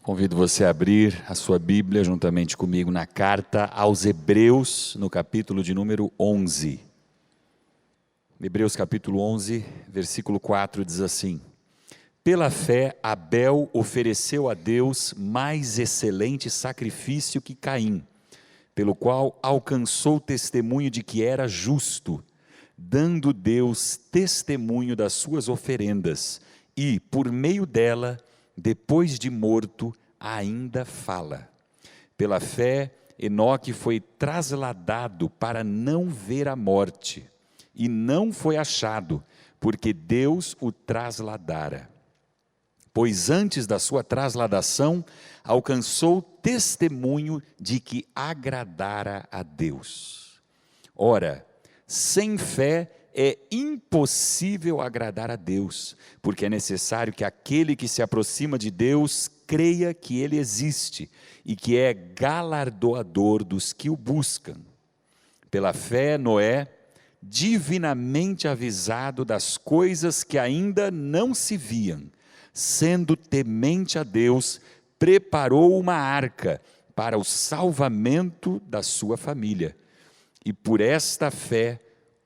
Convido você a abrir a sua Bíblia juntamente comigo na carta aos Hebreus, no capítulo de número 11. Hebreus capítulo 11, versículo 4 diz assim: Pela fé Abel ofereceu a Deus mais excelente sacrifício que Caim, pelo qual alcançou testemunho de que era justo, dando Deus testemunho das suas oferendas, e, por meio dela, depois de morto, ainda fala. Pela fé, Enoque foi trasladado para não ver a morte, e não foi achado, porque Deus o trasladara. Pois antes da sua trasladação, alcançou testemunho de que agradara a Deus. Ora, sem fé é impossível agradar a Deus, porque é necessário que aquele que se aproxima de Deus creia que Ele existe e que é galardoador dos que o buscam. Pela fé, Noé, divinamente avisado das coisas que ainda não se viam, sendo temente a Deus, preparou uma arca para o salvamento da sua família. E por esta fé,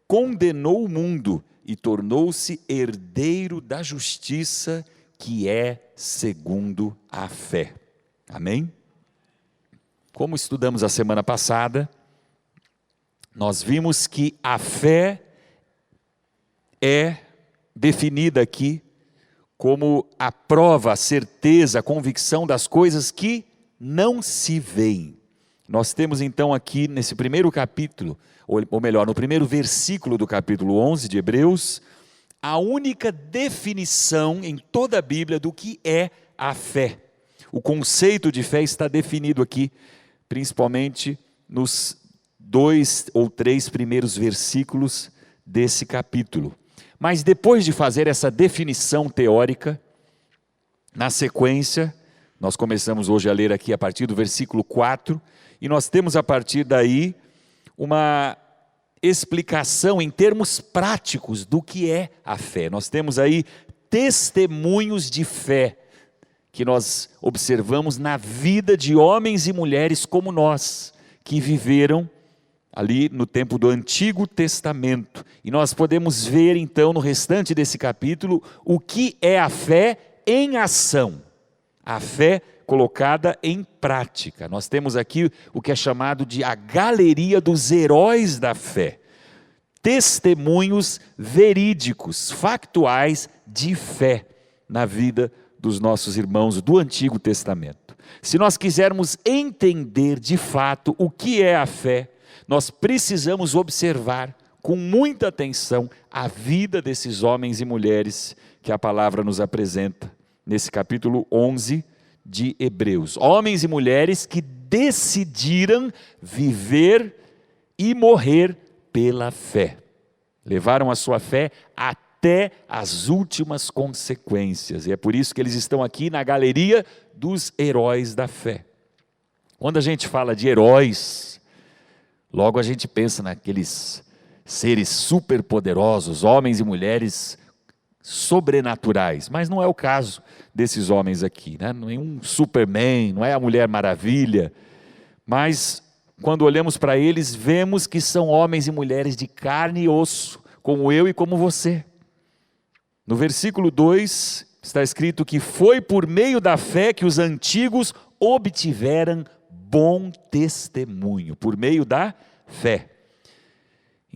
condenou o mundo e tornou-se herdeiro da justiça, que é segundo a fé. Amém? Como estudamos a semana passada, nós vimos que a fé é definida aqui como a prova, a certeza, a convicção das coisas que não se veem. Nós temos então aqui nesse primeiro capítulo, ou melhor, no primeiro versículo do capítulo 11 de Hebreus, a única definição em toda a Bíblia do que é a fé. O conceito de fé está definido aqui, principalmente nos 2 ou 3 primeiros versículos desse capítulo. Mas depois de fazer essa definição teórica, na sequência, nós começamos hoje a ler aqui a partir do versículo 4, e nós temos a partir daí uma explicação em termos práticos do que é a fé. Nós temos aí testemunhos de fé que nós observamos na vida de homens e mulheres como nós, que viveram ali no tempo do Antigo Testamento. E nós podemos ver então no restante desse capítulo o que é a fé em ação. A fé colocada em prática. Nós temos aqui o que é chamado de a galeria dos heróis da fé. Testemunhos verídicos, factuais de fé na vida dos nossos irmãos do Antigo Testamento. Se nós quisermos entender de fato o que é a fé, nós precisamos observar com muita atenção a vida desses homens e mulheres que a palavra nos apresenta nesse capítulo 11 de Hebreus. Homens e mulheres que decidiram viver e morrer pela fé. Levaram a sua fé até as últimas consequências. E é por isso que eles estão aqui na galeria dos heróis da fé. Quando a gente fala de heróis, logo a gente pensa naqueles seres superpoderosos, homens e mulheres sobrenaturais, mas não é o caso desses homens aqui, né? Não é um Superman, não é a Mulher Maravilha, mas quando olhamos para eles, vemos que são homens e mulheres de carne e osso, como eu e como você. No versículo 2 está escrito que foi por meio da fé que os antigos obtiveram bom testemunho, por meio da fé.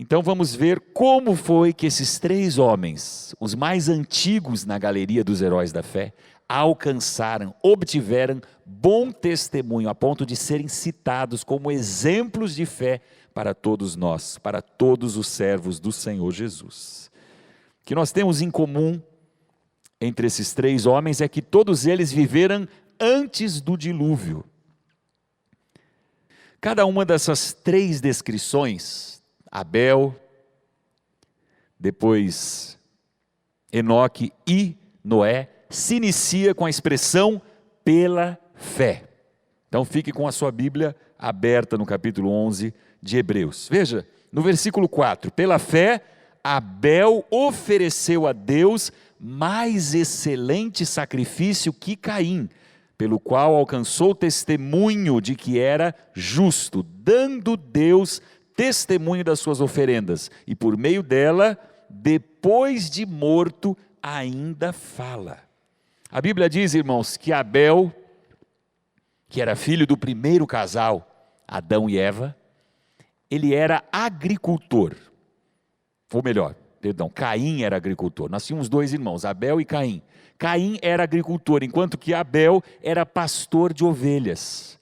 Então vamos ver como foi que esses 3 homens, os mais antigos na galeria dos heróis da fé, alcançaram, obtiveram bom testemunho, a ponto de serem citados como exemplos de fé para todos nós, para todos os servos do Senhor Jesus. O que nós temos em comum entre esses 3 homens é que todos eles viveram antes do dilúvio. Cada uma dessas 3 descrições, Abel, depois Enoque e Noé, se inicia com a expressão pela fé. Então fique com a sua Bíblia aberta no capítulo 11 de Hebreus. Veja, no versículo 4, pela fé, Abel ofereceu a Deus mais excelente sacrifício que Caim, pelo qual alcançou testemunho de que era justo, dando Deus testemunho das suas oferendas, e por meio dela, depois de morto, ainda fala. A Bíblia diz, irmãos, que Abel, que era filho do primeiro casal, Adão e Eva, ele era agricultor, ou melhor, perdão, Caim era agricultor. Nós tínhamos dois irmãos, Abel e Caim. Caim era agricultor, enquanto que Abel era pastor de ovelhas.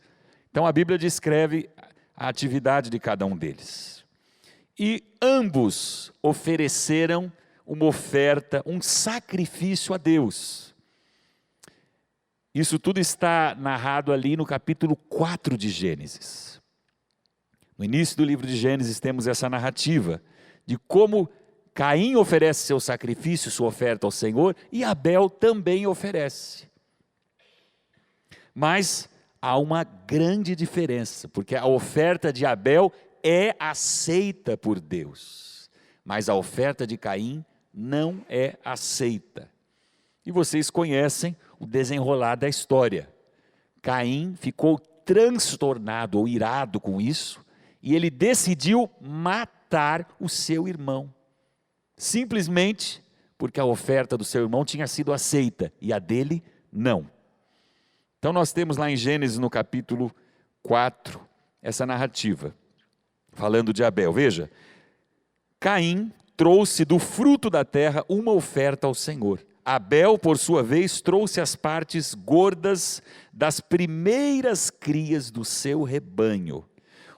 Então a Bíblia descreve a atividade de cada um deles. E ambos ofereceram uma oferta, um sacrifício a Deus. Isso tudo está narrado ali no capítulo 4 de Gênesis. No início do livro de Gênesis temos essa narrativa de como Caim oferece seu sacrifício, sua oferta ao Senhor, e Abel também oferece. Mas há uma grande diferença, porque a oferta de Abel é aceita por Deus, mas a oferta de Caim não é aceita. E vocês conhecem o desenrolar da história. Caim ficou transtornado ou irado com isso, e ele decidiu matar o seu irmão. Simplesmente porque a oferta do seu irmão tinha sido aceita e a dele não. Então nós temos lá em Gênesis no capítulo 4, essa narrativa, falando de Abel. Veja, Caim trouxe do fruto da terra uma oferta ao Senhor. Abel, por sua vez, trouxe as partes gordas das primeiras crias do seu rebanho.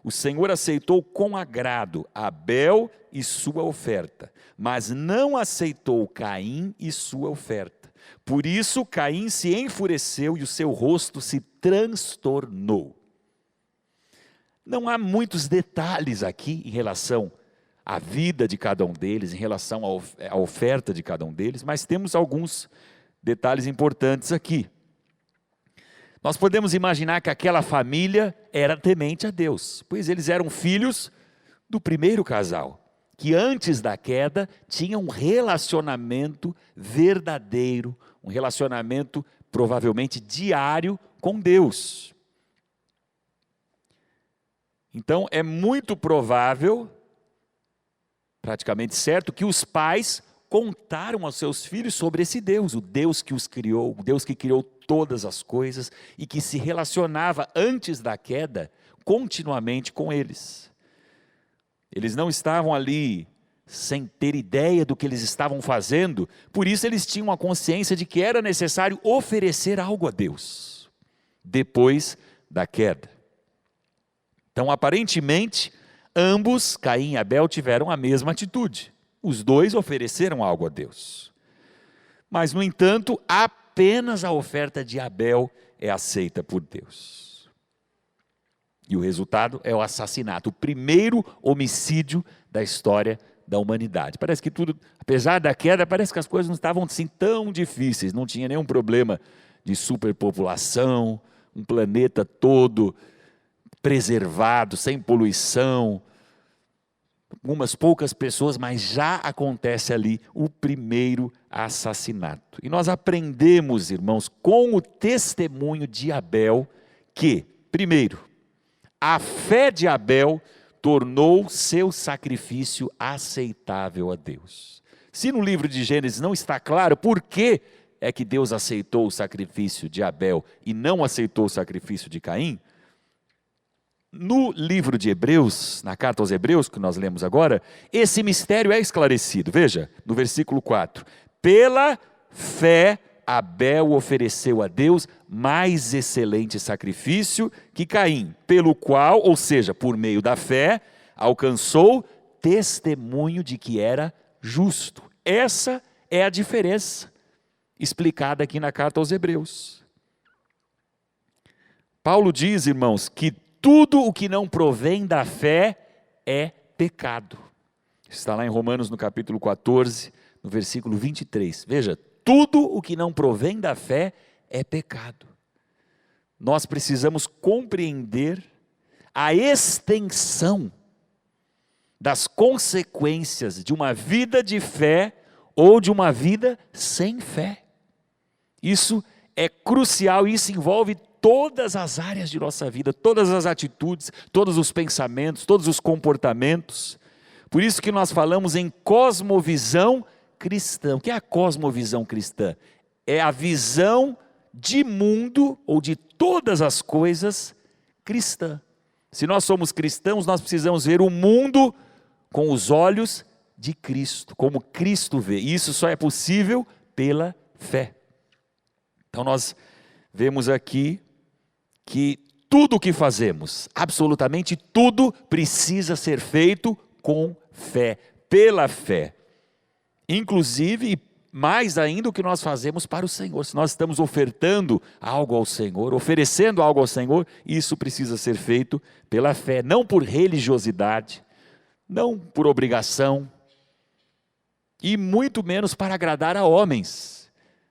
O Senhor aceitou com agrado Abel e sua oferta, mas não aceitou Caim e sua oferta. Por isso Caim se enfureceu e o seu rosto se transtornou. Não há muitos detalhes aqui em relação à vida de cada um deles, em relação à oferta de cada um deles, mas temos alguns detalhes importantes aqui. Nós podemos imaginar que aquela família era temente a Deus, pois eles eram filhos do primeiro casal, que antes da queda tinha um relacionamento verdadeiro, um relacionamento provavelmente diário com Deus. Então é muito provável, praticamente certo, que os pais contaram aos seus filhos sobre esse Deus, o Deus que os criou, o Deus que criou todas as coisas e que se relacionava antes da queda continuamente com eles. Eles não estavam ali sem ter ideia do que eles estavam fazendo, por isso eles tinham a consciência de que era necessário oferecer algo a Deus, depois da queda. Então aparentemente, ambos, Caim e Abel, tiveram a mesma atitude. Os dois ofereceram algo a Deus. Mas, no entanto, apenas a oferta de Abel é aceita por Deus. E o resultado é o assassinato, o primeiro homicídio da história da humanidade. Parece que tudo, apesar da queda, parece que as coisas não estavam assim tão difíceis, não tinha nenhum problema de superpopulação, um planeta todo preservado, sem poluição, algumas poucas pessoas, mas já acontece ali o primeiro assassinato. E nós aprendemos, irmãos, com o testemunho de Abel, que, primeiro, a fé de Abel tornou seu sacrifício aceitável a Deus. Se no livro de Gênesis não está claro por que é que Deus aceitou o sacrifício de Abel e não aceitou o sacrifício de Caim, no livro de Hebreus, na carta aos Hebreus, que nós lemos agora, esse mistério é esclarecido. Veja, no versículo 4. Pela fé, Abel ofereceu a Deus mais excelente sacrifício que Caim, pelo qual, ou seja, por meio da fé, alcançou testemunho de que era justo. Essa é a diferença explicada aqui na carta aos Hebreus. Paulo diz, irmãos, que tudo o que não provém da fé é pecado. Está lá em Romanos no capítulo 14, no versículo 23. Veja, tudo o que não provém da fé é pecado. Nós precisamos compreender a extensão das consequências de uma vida de fé ou de uma vida sem fé. Isso é crucial e isso envolve todas as áreas de nossa vida, todas as atitudes, todos os pensamentos, todos os comportamentos. Por isso que nós falamos em cosmovisão cristã. O que é a cosmovisão cristã? É a visão de mundo ou de todas as coisas cristã. Se nós somos cristãos, nós precisamos ver o mundo com os olhos de Cristo, como Cristo vê. E isso só é possível pela fé. Então nós vemos aqui que tudo o que fazemos, absolutamente tudo, precisa ser feito com fé, pela fé. Inclusive, mais ainda o que nós fazemos para o Senhor. Se nós estamos ofertando algo ao Senhor, oferecendo algo ao Senhor, isso precisa ser feito pela fé, não por religiosidade, não por obrigação, e muito menos para agradar a homens,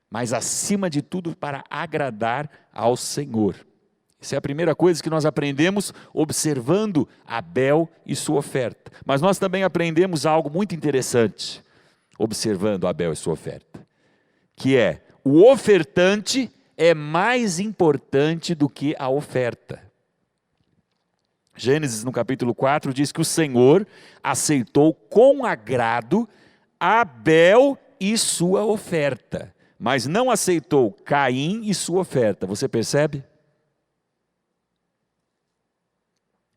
mas acima de tudo para agradar ao Senhor. Essa é a primeira coisa que nós aprendemos observando Abel e sua oferta. Mas nós também aprendemos algo muito interessante observando Abel e sua oferta, que é, o ofertante é mais importante do que a oferta. Gênesis no capítulo 4 diz que o Senhor aceitou com agrado Abel e sua oferta, mas não aceitou Caim e sua oferta. Você percebe?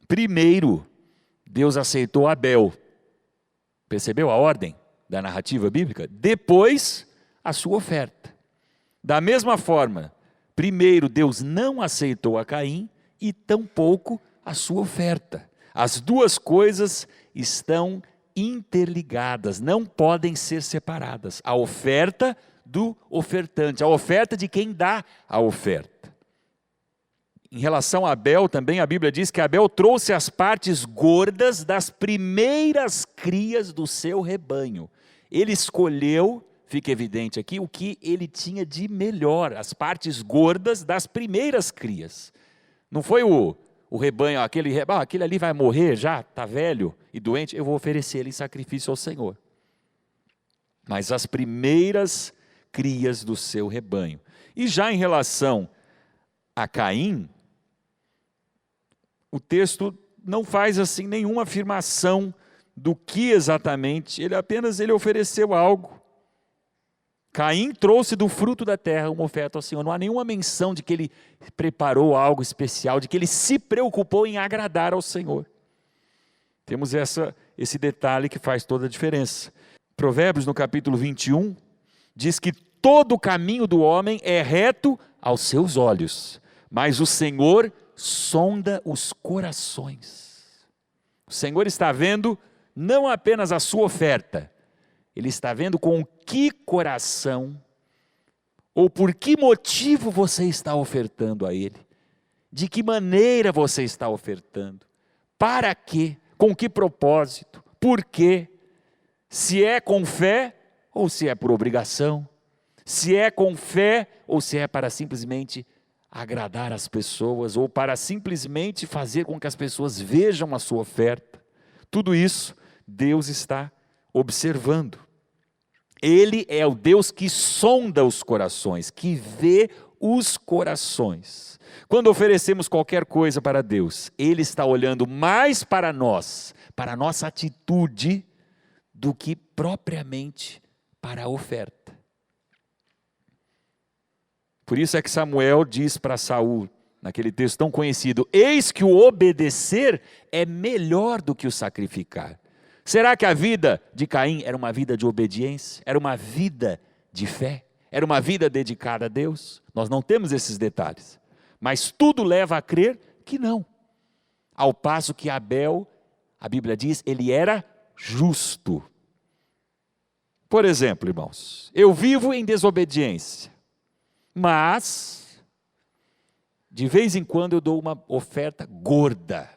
Primeiro, Deus aceitou Abel. Percebeu a ordem da narrativa bíblica? Depois, a sua oferta. Da mesma forma, primeiro Deus não aceitou a Caim e tampouco a sua oferta. As duas coisas estão interligadas, não podem ser separadas. A oferta do ofertante, a oferta de quem dá a oferta. Em relação a Abel também, a Bíblia diz que Abel trouxe as partes gordas das primeiras crias do seu rebanho. Ele escolheu, fica evidente aqui, o que ele tinha de melhor, as partes gordas das primeiras crias. Não foi o rebanho, aquele ali vai morrer já, está velho e doente, eu vou oferecer ele em sacrifício ao Senhor. Mas as primeiras crias do seu rebanho. E já em relação a Caim, o texto não faz assim nenhuma afirmação do que exatamente, ele ofereceu algo. Caim trouxe do fruto da terra uma oferta ao Senhor. Não há nenhuma menção de que ele preparou algo especial, de que ele se preocupou em agradar ao Senhor. Temos esse detalhe que faz toda a diferença. Provérbios no capítulo 21 diz que todo o caminho do homem é reto aos seus olhos, mas o Senhor sonda os corações. O Senhor está vendo não apenas a sua oferta, Ele está vendo com que coração, ou por que motivo você está ofertando a Ele, de que maneira você está ofertando, para quê, com que propósito, por quê, se é com fé ou se é por obrigação, se é com fé ou se é para simplesmente agradar as pessoas, ou para simplesmente fazer com que as pessoas vejam a sua oferta. Tudo isso Deus está observando. Ele é o Deus que sonda os corações, que vê os corações. Quando oferecemos qualquer coisa para Deus, Ele está olhando mais para nós, para a nossa atitude, do que propriamente para a oferta. Por isso é que Samuel diz para Saul, naquele texto tão conhecido, eis que o obedecer é melhor do que o sacrificar. Será que a vida de Caim era uma vida de obediência? Era uma vida de fé? Era uma vida dedicada a Deus? Nós não temos esses detalhes, mas tudo leva a crer que não. Ao passo que Abel, a Bíblia diz, ele era justo. Por exemplo, irmãos, eu vivo em desobediência, mas de vez em quando eu dou uma oferta gorda.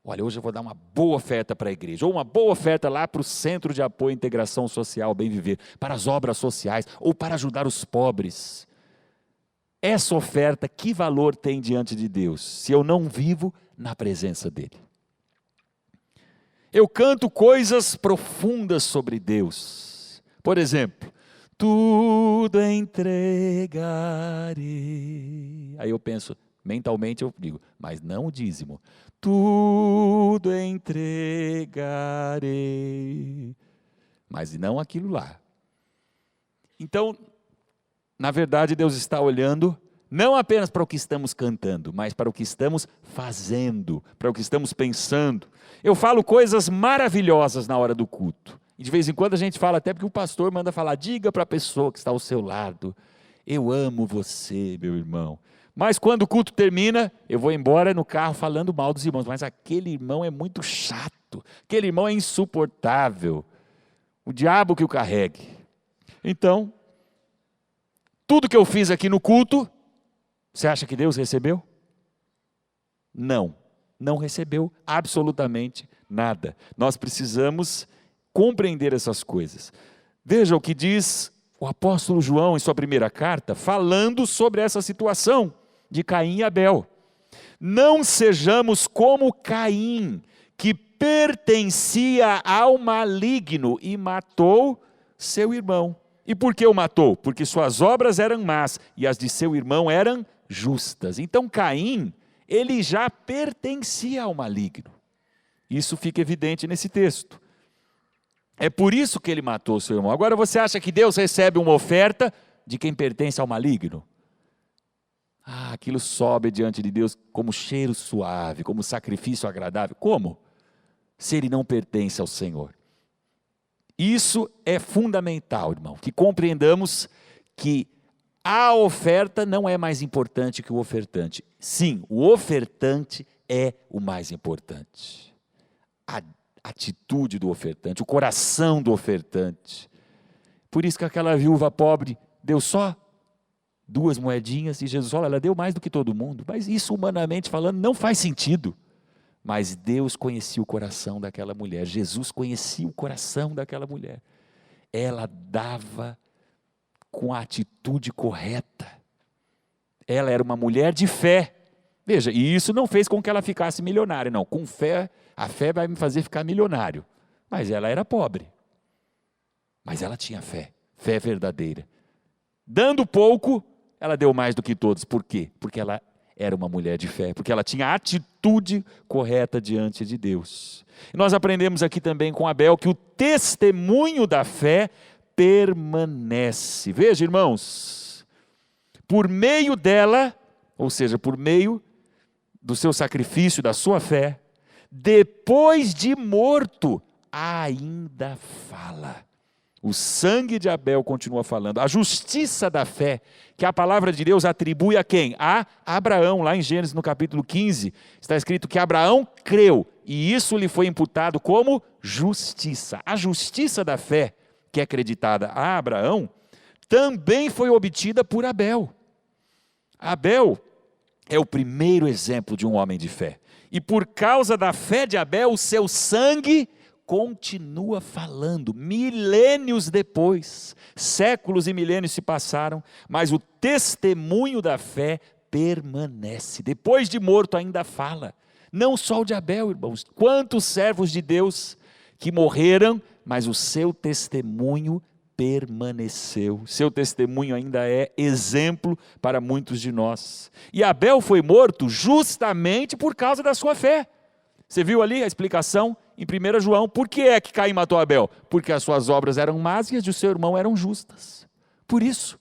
Olha, hoje eu vou dar uma boa oferta para a igreja, ou uma boa oferta lá para o Centro de Apoio e Integração Social Bem Viver, para as obras sociais, ou para ajudar os pobres. Essa oferta, que valor tem diante de Deus, se eu não vivo na presença dEle? Eu canto coisas profundas sobre Deus. Por exemplo, tudo entregarei. Aí eu penso, mentalmente eu digo, mas não o dízimo. Tudo entregarei. Mas não aquilo lá. Então, na verdade, Deus está olhando não apenas para o que estamos cantando, mas para o que estamos fazendo, para o que estamos pensando. Eu falo coisas maravilhosas na hora do culto. E de vez em quando a gente fala, até porque o pastor manda falar, diga para a pessoa que está ao seu lado, eu amo você, meu irmão. Mas quando o culto termina, eu vou embora no carro falando mal dos irmãos, mas aquele irmão é muito chato, aquele irmão é insuportável, o diabo que o carregue. Então, tudo que eu fiz aqui no culto, você acha que Deus recebeu? Não, não recebeu absolutamente nada. Nós precisamos compreender essas coisas. Veja o que diz o apóstolo João em sua primeira carta, falando sobre essa situação de Caim e Abel. Não sejamos como Caim, que pertencia ao maligno e matou seu irmão. E por que o matou? Porque suas obras eram más e as de seu irmão eram justas. Então Caim, ele já pertencia ao maligno. Isso fica evidente nesse texto. É por isso que ele matou seu irmão. Agora você acha que Deus recebe uma oferta de quem pertence ao maligno? Aquilo sobe diante de Deus como cheiro suave, como sacrifício agradável. Como? Se ele não pertence ao Senhor. Isso é fundamental, irmão, que compreendamos que a oferta não é mais importante que o ofertante. Sim, o ofertante é o mais importante. A atitude do ofertante, o coração do ofertante. Por isso que aquela viúva pobre deu só 2 moedinhas e Jesus, olha, ela deu mais do que todo mundo. Mas isso, humanamente falando, não faz sentido. Mas Deus conhecia o coração daquela mulher. Jesus conhecia o coração daquela mulher. Ela dava com a atitude correta. Ela era uma mulher de fé. Veja, e isso não fez com que ela ficasse milionária, não. Com fé, a fé vai me fazer ficar milionário. Mas ela era pobre. Mas ela tinha fé, fé verdadeira. Dando pouco, ela deu mais do que todos. Por quê? Porque ela era uma mulher de fé, porque ela tinha a atitude correta diante de Deus. E nós aprendemos aqui também com Abel que o testemunho da fé permanece. Veja, irmãos, por meio dela, ou seja, por meio do seu sacrifício, da sua fé, depois de morto, ainda fala. O sangue de Abel continua falando. A justiça da fé, que a palavra de Deus atribui a quem? A Abraão, lá em Gênesis no capítulo 15, está escrito que Abraão creu, e isso lhe foi imputado como justiça. A justiça da fé, que é acreditada a Abraão, também foi obtida por Abel. Abel é o primeiro exemplo de um homem de fé. E por causa da fé de Abel, o seu sangue continua falando, milênios depois, séculos e milênios se passaram, mas o testemunho da fé permanece, depois de morto ainda fala, não só o de Abel, irmãos, quantos servos de Deus que morreram, mas o seu testemunho permaneceu, seu testemunho ainda é exemplo para muitos de nós, e Abel foi morto justamente por causa da sua fé. Você viu ali a explicação em 1 João, por que é que Caim matou Abel? Porque as suas obras eram más e as de seu irmão eram justas. Por isso,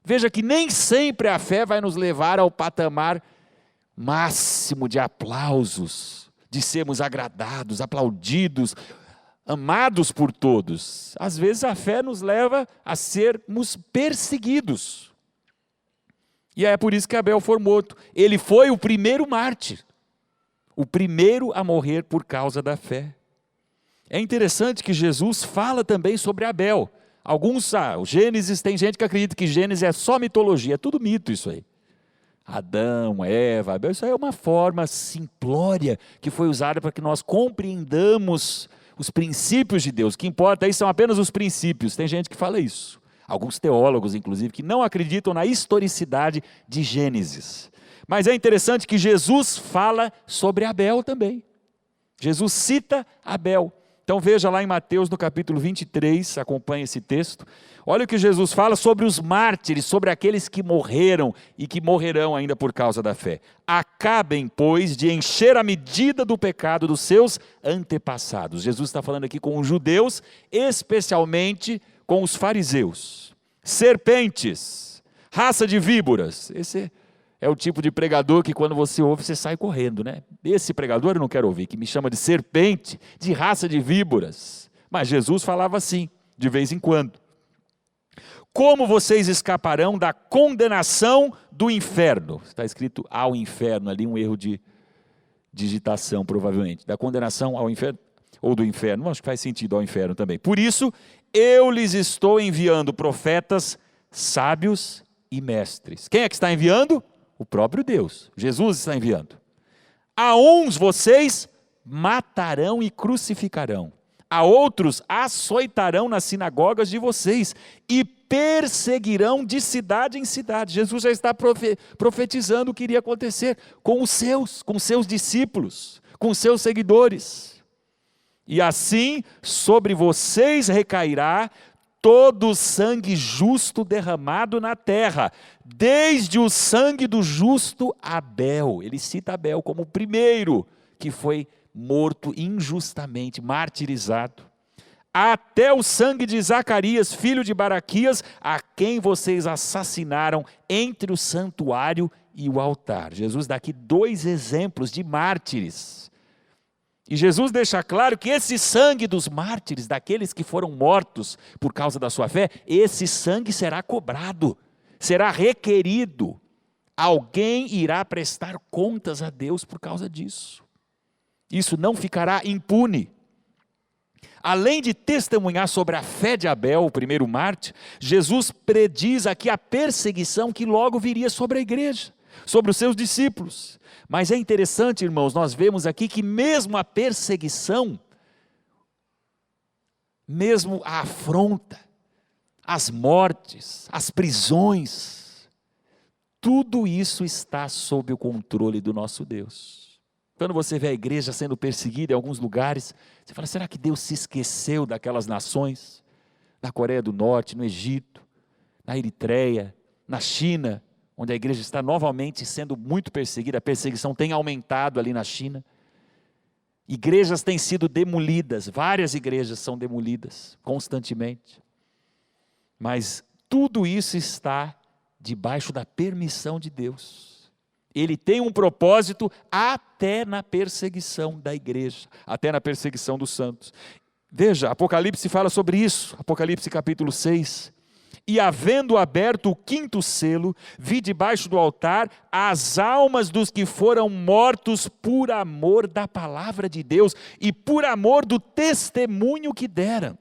veja que nem sempre a fé vai nos levar ao patamar máximo de aplausos, de sermos agradados, aplaudidos, amados por todos. Às vezes a fé nos leva a sermos perseguidos. E é por isso que Abel foi morto. Ele foi o primeiro mártir. O primeiro a morrer por causa da fé. É interessante que Jesus fala também sobre Abel. Alguns, o Gênesis, tem gente que acredita que Gênesis é só mitologia, é tudo mito isso aí. Adão, Eva, Abel, isso aí é uma forma simplória que foi usada para que nós compreendamos os princípios de Deus. O que importa aí são apenas os princípios, tem gente que fala isso. Alguns teólogos, inclusive, que não acreditam na historicidade de Gênesis. Mas é interessante que Jesus fala sobre Abel também. Jesus cita Abel. Então veja lá em Mateus no capítulo 23, acompanhe esse texto. Olha o que Jesus fala sobre os mártires, sobre aqueles que morreram e que morrerão ainda por causa da fé. Acabem, pois, de encher a medida do pecado dos seus antepassados. Jesus está falando aqui com os judeus, especialmente com os fariseus. Serpentes, raça de víboras. Esse é o tipo de pregador que quando você ouve, você sai correndo, né? Esse pregador eu não quero ouvir, que me chama de serpente, de raça de víboras. Mas Jesus falava assim, de vez em quando. Como vocês escaparão da condenação do inferno? Está escrito ao inferno ali, um erro de digitação provavelmente. Da condenação ao inferno, ou do inferno, acho que faz sentido ao inferno também. Por isso, eu lhes estou enviando profetas sábios e mestres. Quem é que está enviando? O próprio Deus, Jesus está enviando. A uns vocês matarão e crucificarão, a outros açoitarão nas sinagogas de vocês e perseguirão de cidade em cidade. Jesus já está profetizando o que iria acontecer com seus discípulos, com seus seguidores. E assim sobre vocês recairá todo o sangue justo derramado na terra, desde o sangue do justo Abel. Ele cita Abel como o primeiro que foi morto injustamente, martirizado. Até o sangue de Zacarias, filho de Baraquias, a quem vocês assassinaram entre o santuário e o altar. Jesus dá aqui 2 exemplos de mártires. E Jesus deixa claro que esse sangue dos mártires, daqueles que foram mortos por causa da sua fé, esse sangue será cobrado, será requerido. Alguém irá prestar contas a Deus por causa disso. Isso não ficará impune. Além de testemunhar sobre a fé de Abel, o primeiro mártir, Jesus prediz aqui a perseguição que logo viria sobre a igreja, sobre os seus discípulos. Mas é interessante, irmãos, nós vemos aqui que mesmo a perseguição, mesmo a afronta, as mortes, as prisões, tudo isso está sob o controle do nosso Deus. Quando você vê a igreja sendo perseguida em alguns lugares, você fala, será que Deus se esqueceu daquelas nações? Na Coreia do Norte, no Egito, na Eritreia, na China, onde a igreja está novamente sendo muito perseguida, a perseguição tem aumentado ali na China. Igrejas têm sido demolidas, várias igrejas são demolidas constantemente. Mas tudo isso está debaixo da permissão de Deus. Ele tem um propósito até na perseguição da igreja, até na perseguição dos santos. Veja, Apocalipse fala sobre isso, Apocalipse capítulo 6. E havendo aberto o 5º selo, vi debaixo do altar as almas dos que foram mortos por amor da palavra de Deus e por amor do testemunho que deram.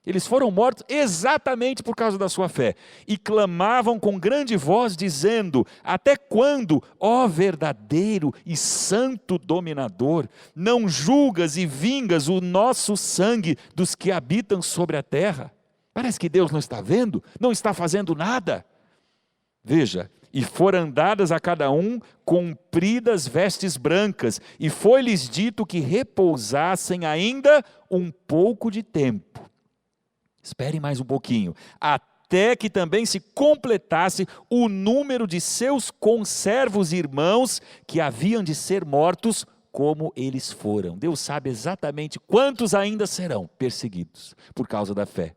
Eles foram mortos exatamente por causa da sua fé. E clamavam com grande voz, dizendo, até quando, ó verdadeiro e santo dominador, não julgas e vingas o nosso sangue dos que habitam sobre a terra? Parece que Deus não está vendo, não está fazendo nada. Veja, e foram dadas a cada um compridas vestes brancas, e foi-lhes dito que repousassem ainda um pouco de tempo. Esperem mais um pouquinho, até que também se completasse o número de seus conservos irmãos que haviam de ser mortos como eles foram. Deus sabe exatamente quantos ainda serão perseguidos por causa da fé.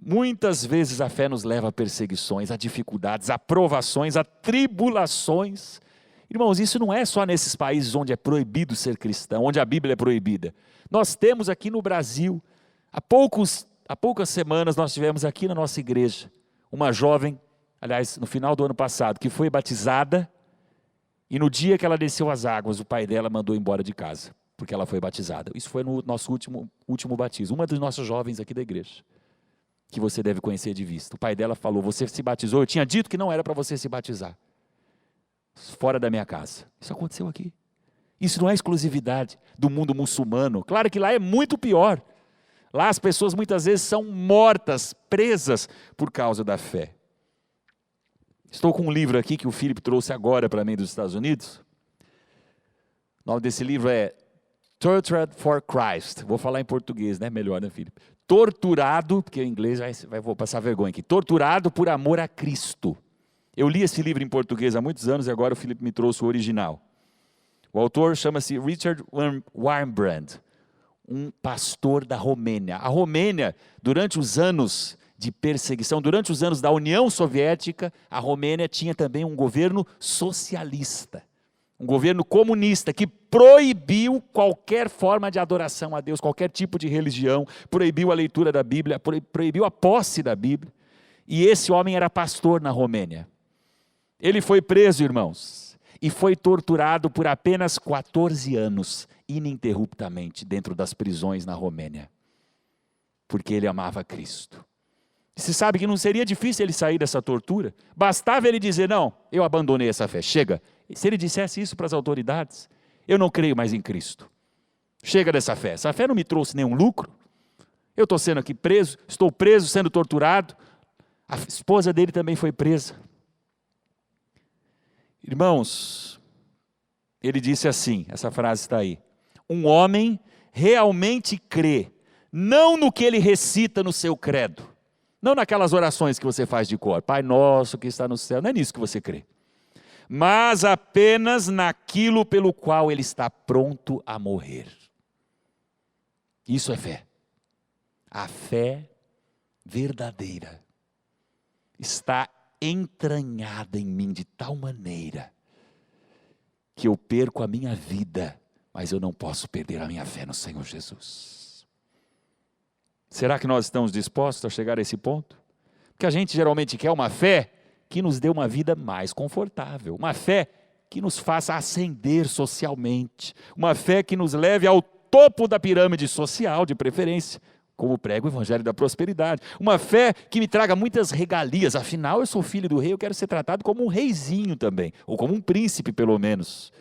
Muitas vezes a fé nos leva a perseguições, a dificuldades, a provações, a tribulações. Irmãos, isso não é só nesses países onde é proibido ser cristão, onde a Bíblia é proibida. Nós temos aqui no Brasil, há poucas semanas nós tivemos aqui na nossa igreja, uma jovem, aliás, no final do ano passado, que foi batizada, e no dia que ela desceu as águas, o pai dela mandou embora de casa, porque ela foi batizada. Isso foi no nosso último batismo, uma dos nossos jovens aqui da igreja, que você deve conhecer de vista. O pai dela falou, você se batizou? Eu tinha dito que não era para você se batizar. Fora da minha casa. Isso aconteceu aqui. Isso não é exclusividade do mundo muçulmano. Claro que lá é muito pior. Lá as pessoas muitas vezes são mortas, presas por causa da fé. Estou com um livro aqui que o Filipe trouxe agora para mim dos Estados Unidos. O nome desse livro é Tortured for Christ. Vou falar em português, né? Melhor, né, Felipe? Torturado, porque em inglês vou passar vergonha aqui. Torturado por amor a Cristo. Eu li esse livro em português há muitos anos e agora o Felipe me trouxe o original. O autor chama-se Richard Wurmbrand, um pastor da Romênia. A Romênia, durante os anos de perseguição, durante os anos da União Soviética, a Romênia tinha também um governo socialista. Um governo comunista que proibiu qualquer forma de adoração a Deus, qualquer tipo de religião, proibiu a leitura da Bíblia, proibiu a posse da Bíblia. E esse homem era pastor na Romênia. Ele foi preso, irmãos, e foi torturado por apenas 14 anos, ininterruptamente, dentro das prisões na Romênia, porque ele amava Cristo. E se sabe que não seria difícil ele sair dessa tortura, bastava ele dizer, não, eu abandonei essa fé, chega. Se ele dissesse isso para as autoridades, eu não creio mais em Cristo. Chega dessa fé. Essa fé não me trouxe nenhum lucro. Eu estou sendo aqui preso, estou preso, sendo torturado. A esposa dele também foi presa. Irmãos, ele disse assim, essa frase está aí. Um homem realmente crê, não no que ele recita no seu credo, não naquelas orações que você faz de cor, Pai nosso que está no céu, não é nisso que você crê. Mas apenas naquilo pelo qual ele está pronto a morrer. Isso é fé. A fé verdadeira está entranhada em mim de tal maneira que eu perco a minha vida, mas eu não posso perder a minha fé no Senhor Jesus. Será que nós estamos dispostos a chegar a esse ponto? Porque a gente geralmente quer uma fé que nos dê uma vida mais confortável, uma fé que nos faça ascender socialmente, uma fé que nos leve ao topo da pirâmide social, de preferência, como prega o Evangelho da Prosperidade, uma fé que me traga muitas regalias, afinal eu sou filho do rei, eu quero ser tratado como um reizinho também, ou como um príncipe pelo menos.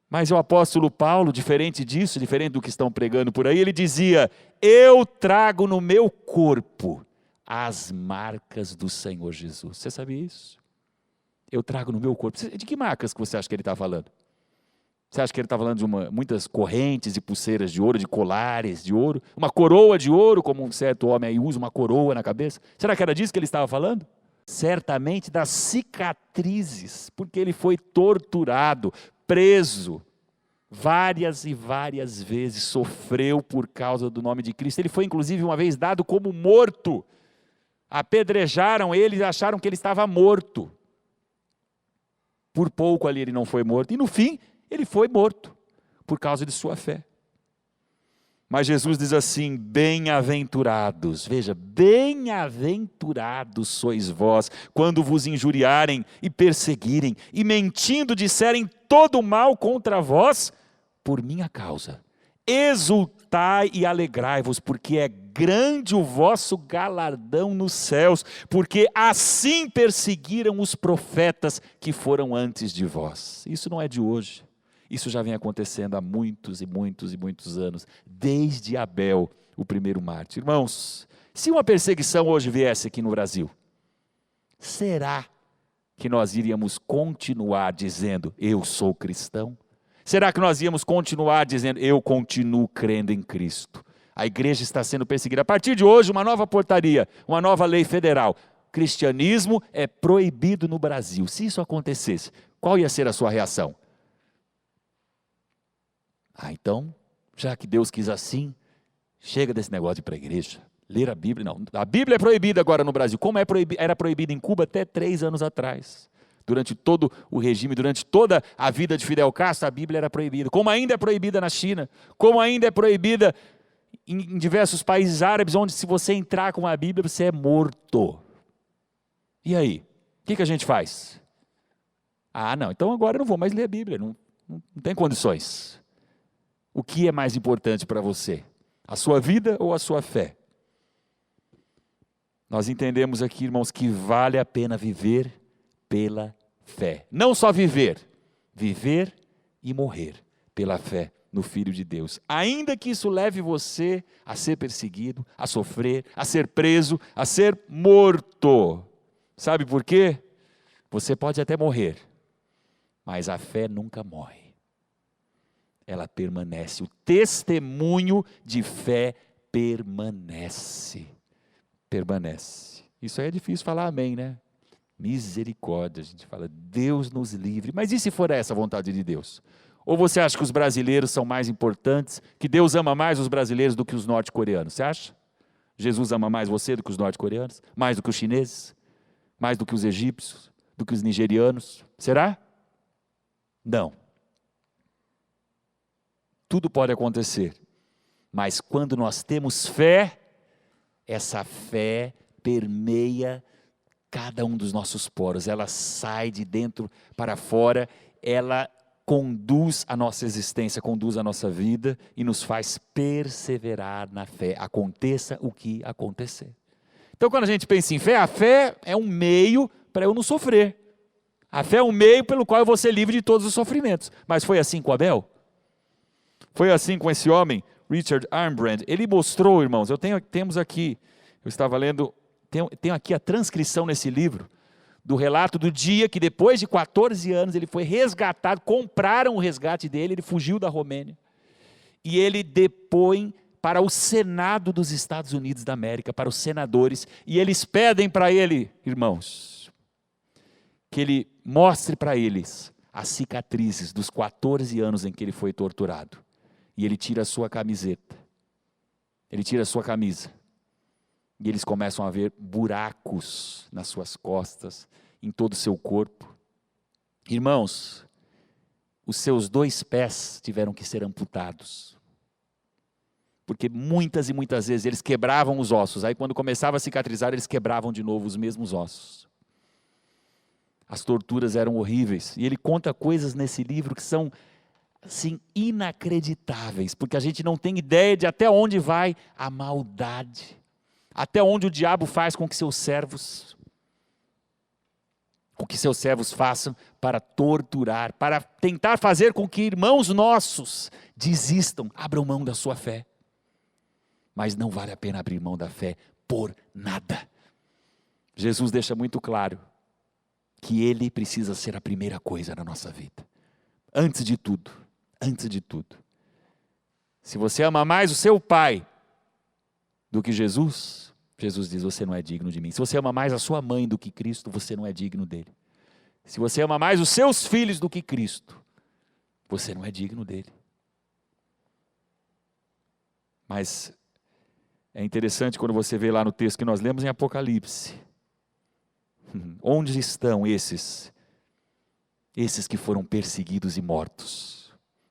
Mas o apóstolo Paulo, diferente disso, diferente do que estão pregando por aí, ele dizia, eu trago no meu corpo as marcas do Senhor Jesus. Você sabia isso? Eu trago no meu corpo. De que marcas que você acha que ele está falando? Você acha que ele está falando de muitas correntes e pulseiras de ouro, de colares de ouro? Uma coroa de ouro, como um certo homem aí usa uma coroa na cabeça? Será que era disso que ele estava falando? Certamente das cicatrizes, porque ele foi torturado, preso, várias e várias vezes, sofreu por causa do nome de Cristo. Ele foi inclusive uma vez dado como morto. Apedrejaram ele e acharam que ele estava morto. Por pouco ali ele não foi morto. E no fim, ele foi morto, por causa de sua fé. Mas Jesus diz assim, bem-aventurados, veja, bem-aventurados sois vós, quando vos injuriarem e perseguirem, e mentindo disserem todo mal contra vós, por minha causa. Exultai e alegrai-vos, porque é grande o vosso galardão nos céus, porque assim perseguiram os profetas que foram antes de vós. Isso não é de hoje, isso já vem acontecendo há muitos e muitos e muitos anos, desde Abel, o primeiro mártir. Irmãos, se uma perseguição hoje viesse aqui no Brasil, será que nós iríamos continuar dizendo, eu sou cristão? Será que nós íamos continuar dizendo, eu continuo crendo em Cristo? A igreja está sendo perseguida. A partir de hoje, uma nova portaria, uma nova lei federal. Cristianismo é proibido no Brasil. Se isso acontecesse, qual ia ser a sua reação? Então, já que Deus quis assim, chega desse negócio de ir para a igreja. Ler a Bíblia, não. A Bíblia é proibida agora no Brasil, como era proibida em Cuba até 3 anos atrás. Durante todo o regime, durante toda a vida de Fidel Castro, a Bíblia era proibida. Como ainda é proibida na China, como ainda é proibida em diversos países árabes, onde se você entrar com a Bíblia, você é morto. E aí? O que a gente faz? Não, então agora eu não vou mais ler a Bíblia, não tem condições. O que é mais importante para você? A sua vida ou a sua fé? Nós entendemos aqui, irmãos, que vale a pena viver pela fé. Não só viver e morrer pela fé no Filho de Deus. Ainda que isso leve você a ser perseguido, a sofrer, a ser preso, a ser morto. Sabe por quê? Você pode até morrer, mas a fé nunca morre. ela permanece. O testemunho de fé permanece. Permanece. Isso aí é difícil falar amém, né? Misericórdia, a gente fala, Deus nos livre. Mas e se for essa a vontade de Deus? Ou você acha que os brasileiros são mais importantes, que Deus ama mais os brasileiros do que os norte-coreanos? Você acha? Jesus ama mais você do que os norte-coreanos? Mais do que os chineses? Mais do que os egípcios? Do que os nigerianos? Será? Não. Tudo pode acontecer, mas quando nós temos fé, essa fé permeia cada um dos nossos poros, ela sai de dentro para fora, ela conduz a nossa existência, conduz a nossa vida e nos faz perseverar na fé, aconteça o que acontecer. Então quando a gente pensa em fé, a fé é um meio para eu não sofrer. A fé é um meio pelo qual eu vou ser livre de todos os sofrimentos. Mas foi assim com Abel? Foi assim com esse homem, Richard Armbrand. Ele mostrou, irmãos, temos aqui, eu estava lendo, tenho aqui a transcrição nesse livro, do relato do dia que depois de 14 anos ele foi resgatado, compraram o resgate dele, ele fugiu da Romênia. E ele depõe para o Senado dos Estados Unidos da América, para os senadores, e eles pedem para ele, irmãos, que ele mostre para eles as cicatrizes dos 14 anos em que ele foi torturado. E ele tira a sua camiseta, ele tira a sua camisa, e eles começam a ver buracos nas suas costas, em todo o seu corpo. Irmãos, os seus 2 pés tiveram que ser amputados, porque muitas e muitas vezes eles quebravam os ossos, aí quando começava a cicatrizar, eles quebravam de novo os mesmos ossos. As torturas eram horríveis, e ele conta coisas nesse livro que são assim, inacreditáveis, porque a gente não tem ideia de até onde vai a maldade, até onde o diabo faz com que seus servos façam para torturar, para tentar fazer com que irmãos nossos desistam, abram mão da sua fé. Mas não vale a pena abrir mão da fé por nada. Jesus deixa muito claro que Ele precisa ser a primeira coisa na nossa vida, antes de tudo. Antes de tudo, se você ama mais o seu pai do que Jesus, Jesus diz, você não é digno de mim. Se você ama mais a sua mãe do que Cristo, você não é digno dele. Se você ama mais os seus filhos do que Cristo, você não é digno dele. Mas é interessante quando você vê lá no texto que nós lemos em Apocalipse, onde estão esses que foram perseguidos e mortos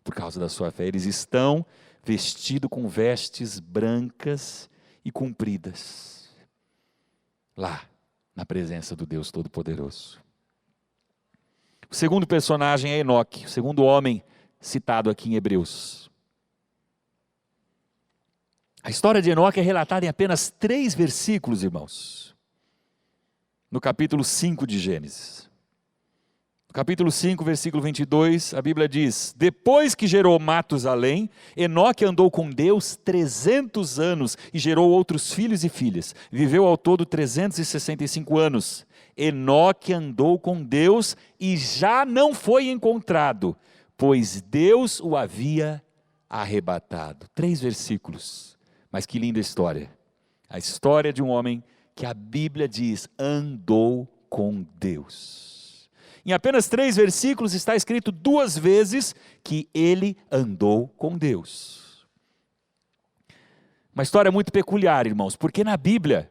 por causa da sua fé? Eles estão vestidos com vestes brancas e compridas, lá na presença do Deus Todo-Poderoso. O segundo personagem é Enoque, o segundo homem citado aqui em Hebreus. A história de Enoque é relatada em apenas 3 versículos, irmãos, no capítulo 5 de Gênesis. No capítulo 5, versículo 22, a Bíblia diz, depois que gerou Matusalém, Enoque andou com Deus 300 anos e gerou outros filhos e filhas. Viveu ao todo 365 anos. Enoque andou com Deus e já não foi encontrado, pois Deus o havia arrebatado. 3 versículos, mas que linda história. A história de um homem que a Bíblia diz, andou com Deus. Em apenas 3 versículos está escrito 2 vezes que ele andou com Deus. Uma história muito peculiar, irmãos, porque na Bíblia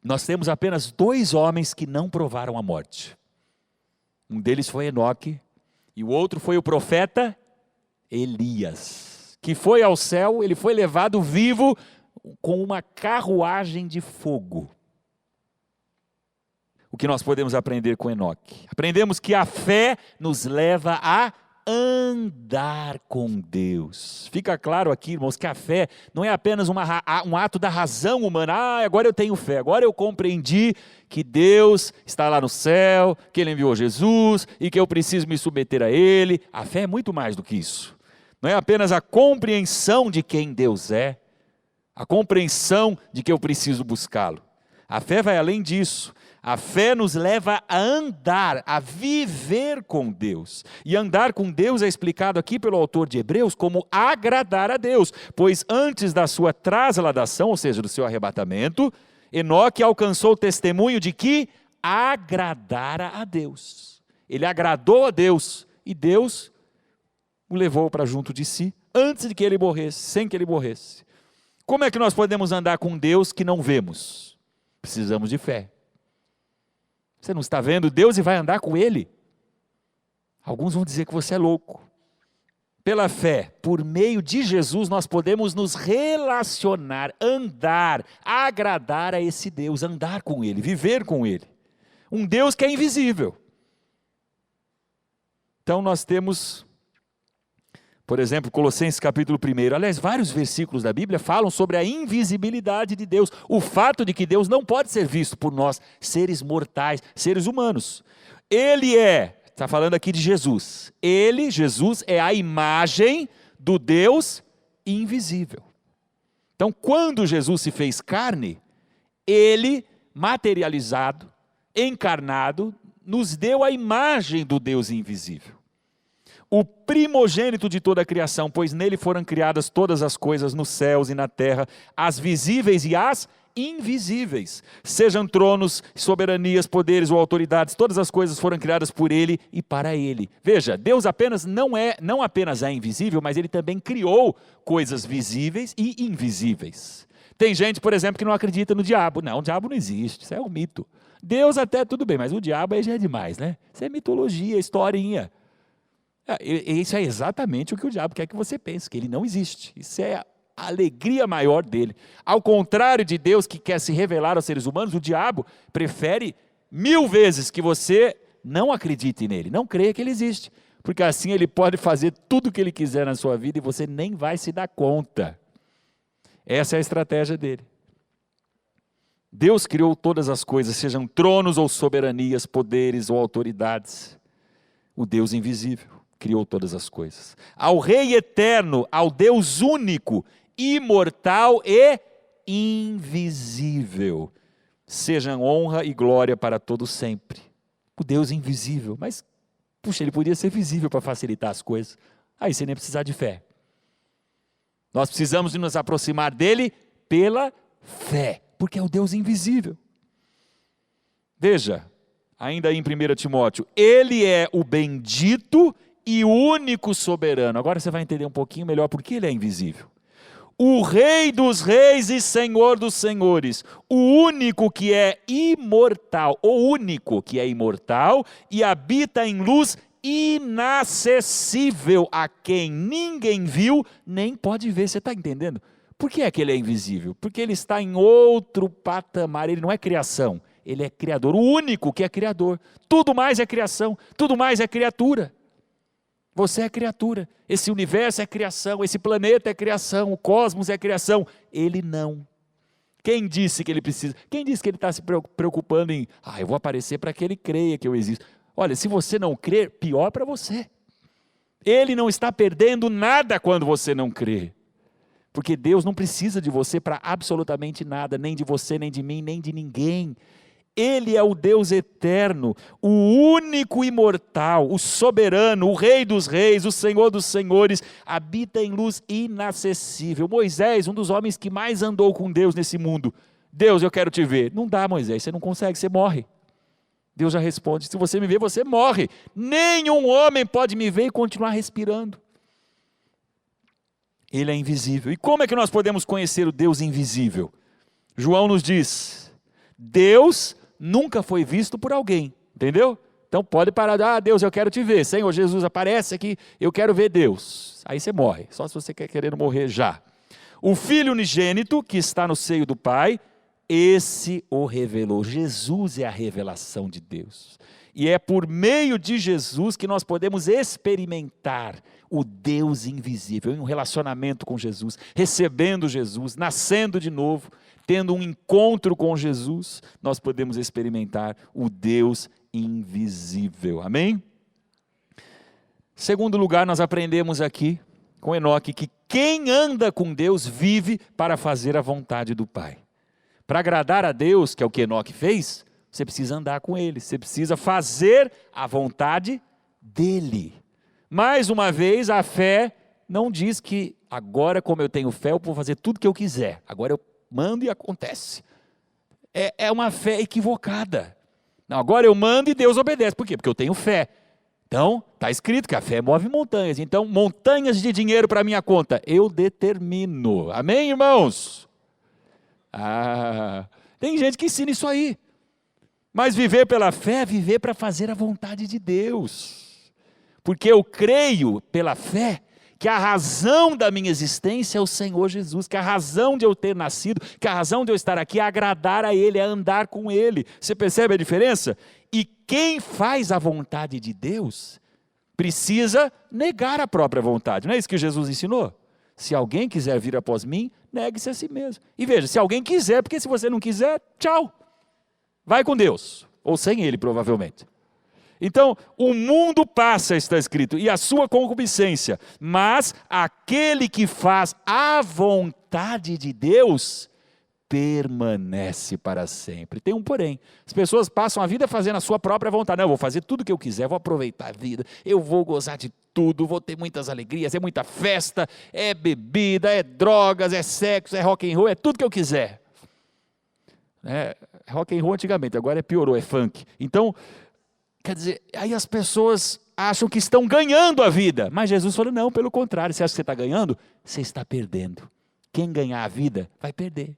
nós temos apenas 2 homens que não provaram a morte. Um deles foi Enoque e o outro foi o profeta Elias, que foi ao céu, ele foi levado vivo com uma carruagem de fogo. O que nós podemos aprender com Enoque? Aprendemos que a fé nos leva a andar com Deus. Fica claro aqui, irmãos, que a fé não é apenas um ato da razão humana. Agora eu tenho fé, agora eu compreendi que Deus está lá no céu, que Ele enviou Jesus e que eu preciso me submeter a Ele. A fé é muito mais do que isso. Não é apenas a compreensão de quem Deus é, a compreensão de que eu preciso buscá-lo. A fé vai além disso. A fé nos leva a andar, a viver com Deus. E andar com Deus é explicado aqui pelo autor de Hebreus como agradar a Deus. Pois antes da sua trasladação, ou seja, do seu arrebatamento, Enoque alcançou o testemunho de que agradara a Deus. Ele agradou a Deus e Deus o levou para junto de si antes de que ele morresse, sem que ele morresse. Como é que nós podemos andar com Deus que não vemos? Precisamos de fé. Você não está vendo Deus e vai andar com Ele? Alguns vão dizer que você é louco. Pela fé, por meio de Jesus, nós podemos nos relacionar, andar, agradar a esse Deus, andar com Ele, viver com Ele. Um Deus que é invisível. Então nós temos, por exemplo, Colossenses capítulo 1. Aliás, vários versículos da Bíblia falam sobre a invisibilidade de Deus. O fato de que Deus não pode ser visto por nós, seres mortais, seres humanos. Ele está falando aqui de Jesus. Ele, Jesus, é a imagem do Deus invisível. Então, quando Jesus se fez carne, Ele, materializado, encarnado, nos deu a imagem do Deus invisível. O primogênito de toda a criação, pois nele foram criadas todas as coisas nos céus e na terra, as visíveis e as invisíveis, sejam tronos, soberanias, poderes ou autoridades, todas as coisas foram criadas por ele e para ele. Veja, Deus não apenas é invisível, mas ele também criou coisas visíveis e invisíveis. Tem gente, por exemplo, que não acredita no diabo. Não, o diabo não existe, isso é um mito. Deus até tudo bem, mas o diabo aí já é demais, né? Isso é mitologia, historinha. Isso é exatamente o que o diabo quer que você pense, que ele não existe. Isso é a alegria maior dele. Ao contrário de Deus, que quer se revelar aos seres humanos, o diabo prefere 1000 vezes que você não acredite nele, não creia que ele existe, porque assim ele pode fazer tudo o que ele quiser na sua vida e você nem vai se dar conta. Essa é a estratégia dele. Deus criou todas as coisas, sejam tronos ou soberanias, poderes ou autoridades. O Deus invisível criou todas as coisas. Ao Rei eterno, ao Deus único, imortal e invisível, sejam honra e glória para todo sempre. O Deus invisível, mas, puxa, ele podia ser visível para facilitar as coisas. Aí você nem precisar de fé. Nós precisamos de nos aproximar dele pela fé, porque é o Deus invisível. Veja, ainda em 1 Timóteo, ele é o bendito e único soberano. Agora você vai entender um pouquinho melhor por que ele é invisível. O Rei dos reis e Senhor dos senhores, o único que é imortal, o único que é imortal e habita em luz inacessível, a quem ninguém viu nem pode ver. Você está entendendo? Por que é que ele é invisível? Porque ele está em outro patamar, ele não é criação, ele é criador, o único que é criador. Tudo mais é criação, tudo mais é criatura. Você é criatura, esse universo é criação, esse planeta é criação, o cosmos é criação. Ele não. Quem disse que ele precisa? Quem disse que ele está se preocupando em, eu vou aparecer para que ele creia que eu existo? Olha, se você não crer, pior para você. Ele não está perdendo nada quando você não crê. Porque Deus não precisa de você para absolutamente nada, nem de você, nem de mim, nem de ninguém. Ele é o Deus eterno, o único imortal, o soberano, o Rei dos reis, o Senhor dos senhores, habita em luz inacessível. Moisés, um dos homens que mais andou com Deus nesse mundo. Deus, eu quero te ver. Não dá, Moisés, você não consegue, você morre. Deus já responde, se você me ver, você morre. Nenhum homem pode me ver e continuar respirando. Ele é invisível. E como é que nós podemos conhecer o Deus invisível? João nos diz, Deus nunca foi visto por alguém, entendeu? Então pode parar, Deus, eu quero te ver. Senhor Jesus, aparece aqui, eu quero ver Deus. Aí você morre, só se você quer querendo morrer já. O Filho unigênito, que está no seio do Pai, esse o revelou. Jesus é a revelação de Deus. E é por meio de Jesus que nós podemos experimentar o Deus invisível, em um relacionamento com Jesus, recebendo Jesus, nascendo de novo, tendo um encontro com Jesus, nós podemos experimentar o Deus invisível. Amém? Segundo lugar, nós aprendemos aqui com Enoque que quem anda com Deus vive para fazer a vontade do Pai. Para agradar a Deus, que é o que Enoque fez, Você precisa andar com Ele, você precisa fazer a vontade dEle. Mais uma vez, a fé não diz que agora, como eu tenho fé, eu vou fazer tudo que eu quiser. Agora eu mando e acontece. É uma fé equivocada. Não, agora eu mando e Deus obedece. Por quê? Porque eu tenho fé. Então, está escrito que a fé move montanhas. Então, montanhas de dinheiro para minha conta, eu determino. Amém, irmãos? Tem gente que ensina isso aí. Mas viver pela fé é viver para fazer a vontade de Deus. Porque eu creio pela fé que a razão da minha existência é o Senhor Jesus, que a razão de eu ter nascido, que a razão de eu estar aqui é agradar a Ele, é andar com Ele. Você percebe a diferença? E quem faz a vontade de Deus precisa negar a própria vontade. Não é isso que Jesus ensinou? Se alguém quiser vir após mim, negue-se a si mesmo. E veja, se alguém quiser, porque se você não quiser, tchau. Vai com Deus, ou sem Ele provavelmente. Então, o mundo passa, está escrito, e a sua concupiscência, mas aquele que faz a vontade de Deus, permanece para sempre. Tem um porém, as pessoas passam a vida fazendo a sua própria vontade. Não, eu vou fazer tudo o que eu quiser, vou aproveitar a vida, eu vou gozar de tudo, vou ter muitas alegrias, é muita festa, é bebida, é drogas, é sexo, é rock and roll, é tudo que eu quiser. Rock and roll antigamente, agora piorou, é funk. Então, quer dizer, aí as pessoas acham que estão ganhando a vida. Mas Jesus falou, não, pelo contrário, você acha que você está ganhando? Você está perdendo. Quem ganhar a vida, vai perder.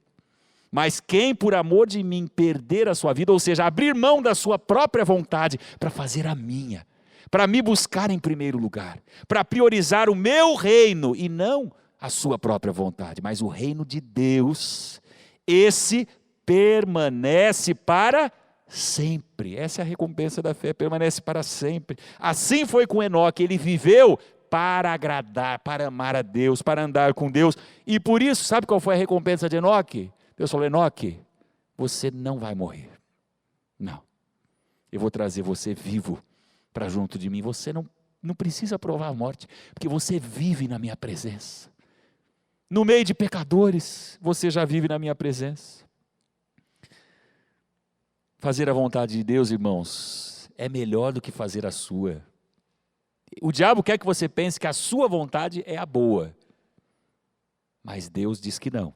Mas quem por amor de mim perder a sua vida, ou seja, abrir mão da sua própria vontade para fazer a minha, para me buscar em primeiro lugar, para priorizar o meu reino e não a sua própria vontade, mas o reino de Deus, esse permanece para sempre. Essa é a recompensa da fé, permanece para sempre. Assim foi com Enoque, ele viveu para agradar, para amar a Deus, para andar com Deus. E por isso, sabe qual foi a recompensa de Enoque? Deus falou, Enoque, você não vai morrer. Não. Eu vou trazer você vivo para junto de mim. Você não precisa provar a morte, porque você vive na minha presença. No meio de pecadores, você já vive na minha presença. Fazer a vontade de Deus, irmãos, é melhor do que fazer a sua. O diabo quer que você pense que a sua vontade é a boa. Mas Deus diz que não.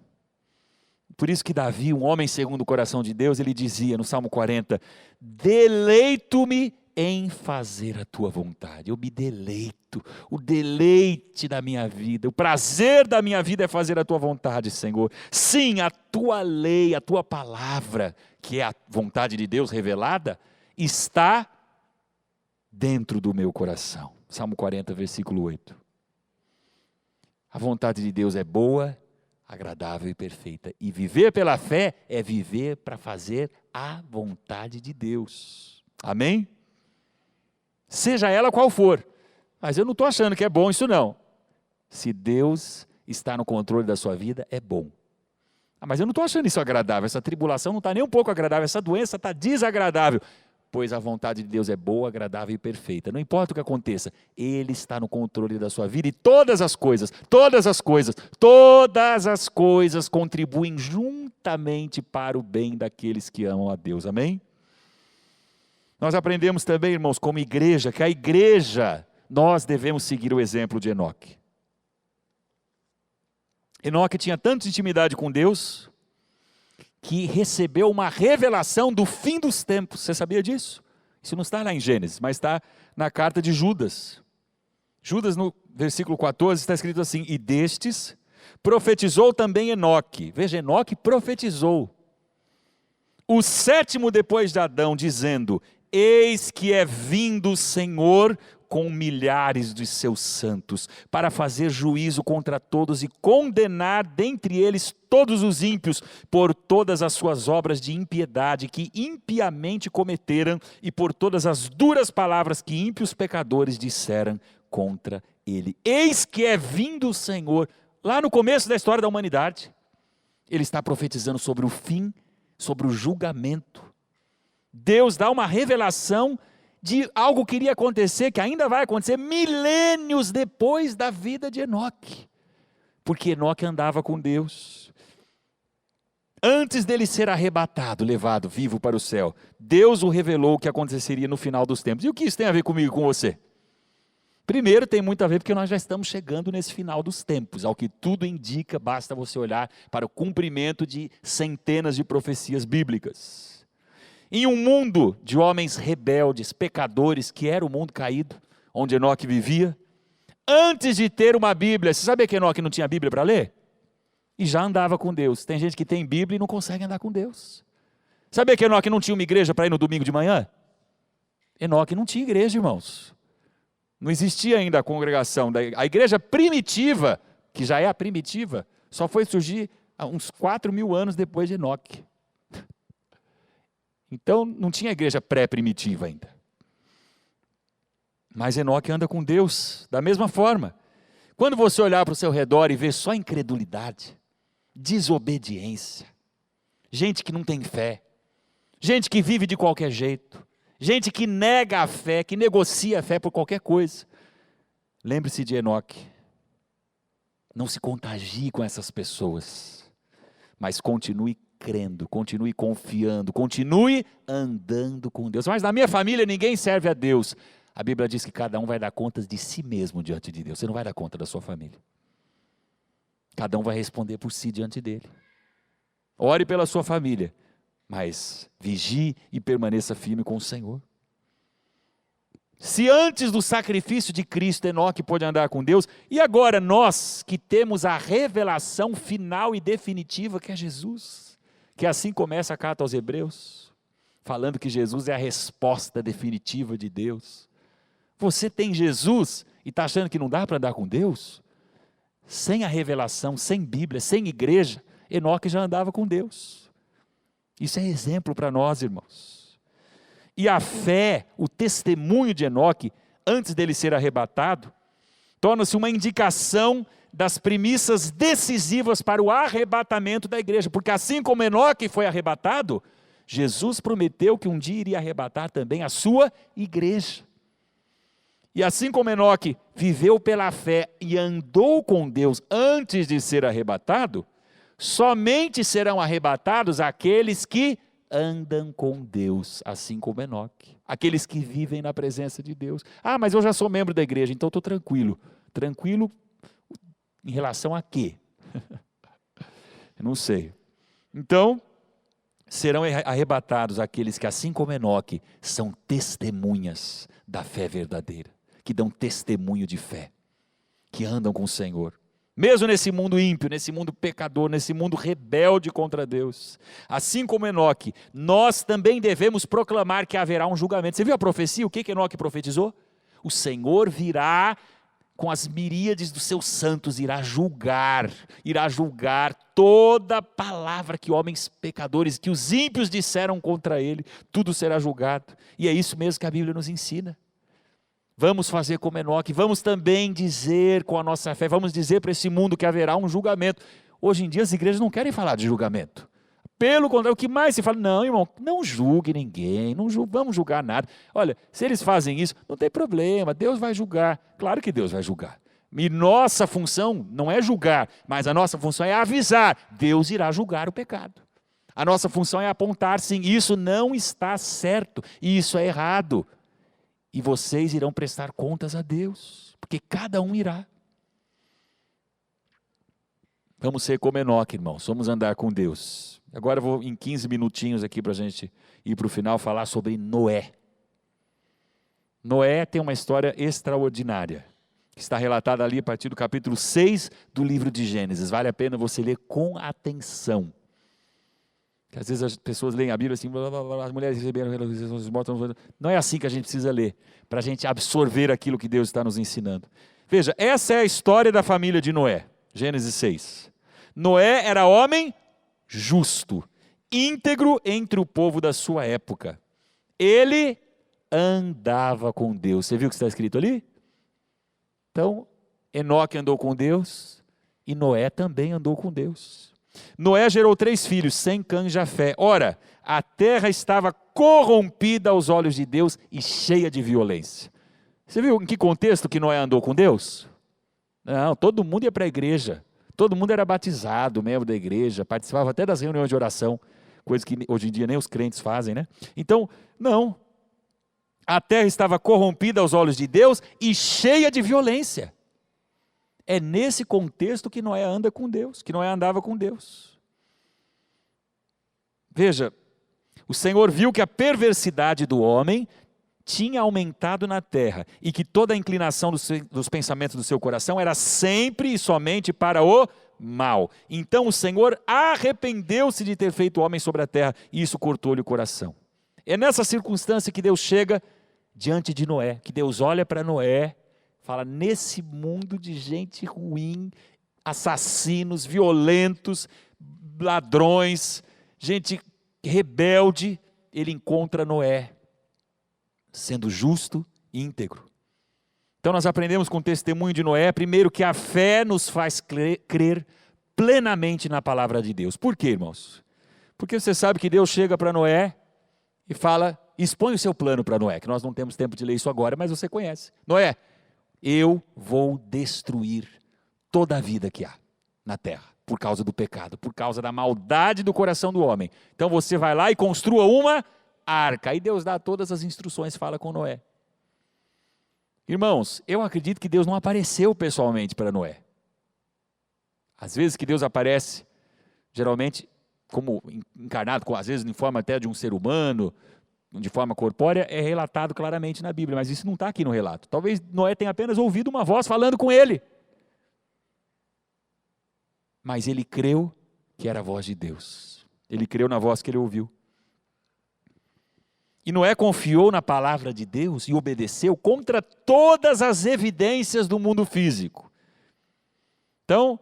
Por isso que Davi, um homem segundo o coração de Deus, ele dizia no Salmo 40, deleito-me em fazer a tua vontade. Eu me deleito, o deleite da minha vida, o prazer da minha vida é fazer a tua vontade, Senhor. Sim, a tua lei, a tua palavra, que é a vontade de Deus revelada, está dentro do meu coração. Salmo 40, versículo 8. A vontade de Deus é boa, agradável e perfeita. E viver pela fé é viver para fazer a vontade de Deus. Amém? Seja ela qual for. Mas eu não estou achando que é bom isso não. Se Deus está no controle da sua vida, é bom. Mas eu não estou achando isso agradável. Essa tribulação não está nem um pouco agradável. Essa doença está desagradável. Pois a vontade de Deus é boa, agradável e perfeita. Não importa o que aconteça, Ele está no controle da sua vida. E todas as coisas contribuem juntamente para o bem daqueles que amam a Deus. Amém? Nós aprendemos também, irmãos, como igreja, que a igreja, nós devemos seguir o exemplo de Enoque. Enoque tinha tanta intimidade com Deus, que recebeu uma revelação do fim dos tempos. Você sabia disso? Isso não está lá em Gênesis, mas está na carta de Judas. Judas, no versículo 14, está escrito assim, e destes profetizou também Enoque. Veja, Enoque profetizou. O sétimo depois de Adão, dizendo, eis que é vindo o Senhor com milhares de seus santos, para fazer juízo contra todos e condenar dentre eles todos os ímpios, por todas as suas obras de impiedade que impiamente cometeram, e por todas as duras palavras que ímpios pecadores disseram contra ele. Eis que é vindo o Senhor, lá no começo da história da humanidade, ele está profetizando sobre o fim, sobre o julgamento. Deus dá uma revelação de algo que iria acontecer, que ainda vai acontecer milênios depois da vida de Enoque, porque Enoque andava com Deus. Antes dele ser arrebatado, levado vivo para o céu, Deus o revelou o que aconteceria no final dos tempos. E o que isso tem a ver comigo e com você? Primeiro, tem muito a ver porque nós já estamos chegando nesse final dos tempos. Ao que tudo indica, basta você olhar para o cumprimento de centenas de profecias bíblicas. Em um mundo de homens rebeldes, pecadores, que era o mundo caído, onde Enoque vivia, antes de ter uma Bíblia, você sabia que Enoque não tinha Bíblia para ler? E já andava com Deus. Tem gente que tem Bíblia e não consegue andar com Deus. Sabia que Enoque não tinha uma igreja para ir no domingo de manhã? Enoque não tinha igreja, irmãos. Não existia ainda a congregação. A igreja primitiva, que já é a primitiva, só foi surgir uns 4.000 anos depois de Enoque. Então não tinha igreja pré-primitiva ainda. Mas Enoque anda com Deus da mesma forma. Quando você olhar para o seu redor e ver só incredulidade, desobediência, gente que não tem fé, gente que vive de qualquer jeito, gente que nega a fé, que negocia a fé por qualquer coisa. Lembre-se de Enoque. Não se contagie com essas pessoas, mas continue crendo, continue confiando, continue andando com Deus. Mas na minha família ninguém serve a Deus. A Bíblia diz que cada um vai dar contas de si mesmo diante de Deus. Você não vai dar conta da sua família. Cada um vai responder por si diante dele. Ore pela sua família, mas vigie e permaneça firme com o Senhor. Se antes do sacrifício de Cristo, Enoque pôde andar com Deus, e agora nós que temos a revelação final e definitiva que é Jesus, que assim começa a carta aos Hebreus, falando que Jesus é a resposta definitiva de Deus. Você tem Jesus e está achando que não dá para andar com Deus? Sem a revelação, sem Bíblia, sem igreja, Enoque já andava com Deus. Isso é exemplo para nós, irmãos. E a fé, o testemunho de Enoque, antes dele ser arrebatado, torna-se uma indicação das premissas decisivas para o arrebatamento da igreja. Porque assim como Enoque foi arrebatado, Jesus prometeu que um dia iria arrebatar também a sua igreja. E assim como Enoque viveu pela fé e andou com Deus antes de ser arrebatado, somente serão arrebatados aqueles que andam com Deus, assim como Enoque. Aqueles que vivem na presença de Deus. Ah, mas eu já sou membro da igreja, então estou tranquilo. Tranquilo em relação a quê? Eu não sei. Então, serão arrebatados aqueles que, assim como Enoque, são testemunhas da fé verdadeira, que dão testemunho de fé, que andam com o Senhor. Mesmo nesse mundo ímpio, nesse mundo pecador, nesse mundo rebelde contra Deus. Assim como Enoque, nós também devemos proclamar que haverá um julgamento. Você viu a profecia? O que Enoque profetizou? O Senhor virá com as miríades dos seus santos, irá julgar toda palavra que homens pecadores, que os ímpios disseram contra ele, tudo será julgado. E é isso mesmo que a Bíblia nos ensina. Vamos fazer como Enoque, vamos também dizer com a nossa fé, vamos dizer para esse mundo que haverá um julgamento. Hoje em dia as igrejas não querem falar de julgamento. Pelo contrário, o que mais se fala? Não, irmão, não julgue ninguém, não vamos julgar nada. Olha, se eles fazem isso, não tem problema, Deus vai julgar. Claro que Deus vai julgar. E nossa função não é julgar, mas a nossa função é avisar. Deus irá julgar o pecado. A nossa função é apontar, sim, isso não está certo, isso é errado. E vocês irão prestar contas a Deus, porque cada um irá. Vamos ser como Enoque, irmãos, vamos andar com Deus. Agora eu vou em 15 minutinhos aqui para a gente ir para o final falar sobre Noé. Noé tem uma história extraordinária, que está relatada ali a partir do capítulo 6 do livro de Gênesis. Vale a pena você ler com atenção. Porque às vezes as pessoas leem a Bíblia assim, blá, blá, blá, as mulheres receberam, os mortos. Não é assim que a gente precisa ler, para a gente absorver aquilo que Deus está nos ensinando. Veja, essa é a história da família de Noé, Gênesis 6. Noé era homem justo, íntegro entre o povo da sua época. Ele andava com Deus. Você viu o que está escrito ali? Então, Enoque andou com Deus e Noé também andou com Deus. Noé gerou 3 filhos, Sem, Cã e Jafé. Ora, a terra estava corrompida aos olhos de Deus e cheia de violência. Você viu em que contexto que Noé andou com Deus? Não, todo mundo ia para a igreja. Todo mundo era batizado, membro da igreja, participava até das reuniões de oração, coisa que hoje em dia nem os crentes fazem, né? Então, não. A terra estava corrompida aos olhos de Deus e cheia de violência. É nesse contexto que Noé anda com Deus, que Noé andava com Deus. Veja, o Senhor viu que a perversidade do homem tinha aumentado na terra e que toda a inclinação dos pensamentos do seu coração era sempre e somente para o mal. Então o Senhor arrependeu-se de ter feito o homem sobre a terra e isso cortou-lhe o coração. É nessa circunstância que Deus chega diante de Noé, que Deus olha para Noé, fala, nesse mundo de gente ruim, assassinos, violentos, ladrões, gente rebelde, ele encontra Noé, sendo justo e íntegro. Então nós aprendemos com o testemunho de Noé, primeiro que a fé nos faz crer plenamente na palavra de Deus. Por quê, irmãos? Porque você sabe que Deus chega para Noé e fala, expõe o seu plano para Noé, que nós não temos tempo de ler isso agora, mas você conhece. Noé, eu vou destruir toda a vida que há na terra, por causa do pecado, por causa da maldade do coração do homem. Então você vai lá e construa uma arca. Aí Deus dá todas as instruções, fala com Noé. Irmãos, eu acredito que Deus não apareceu pessoalmente para Noé. Às vezes que Deus aparece, geralmente como encarnado, às vezes em forma até de um ser humano, de forma corpórea, é relatado claramente na Bíblia, mas isso não está aqui no relato. Talvez Noé tenha apenas ouvido uma voz falando com ele. Mas ele creu que era a voz de Deus. Ele creu na voz que ele ouviu. E Noé confiou na palavra de Deus e obedeceu contra todas as evidências do mundo físico. Então,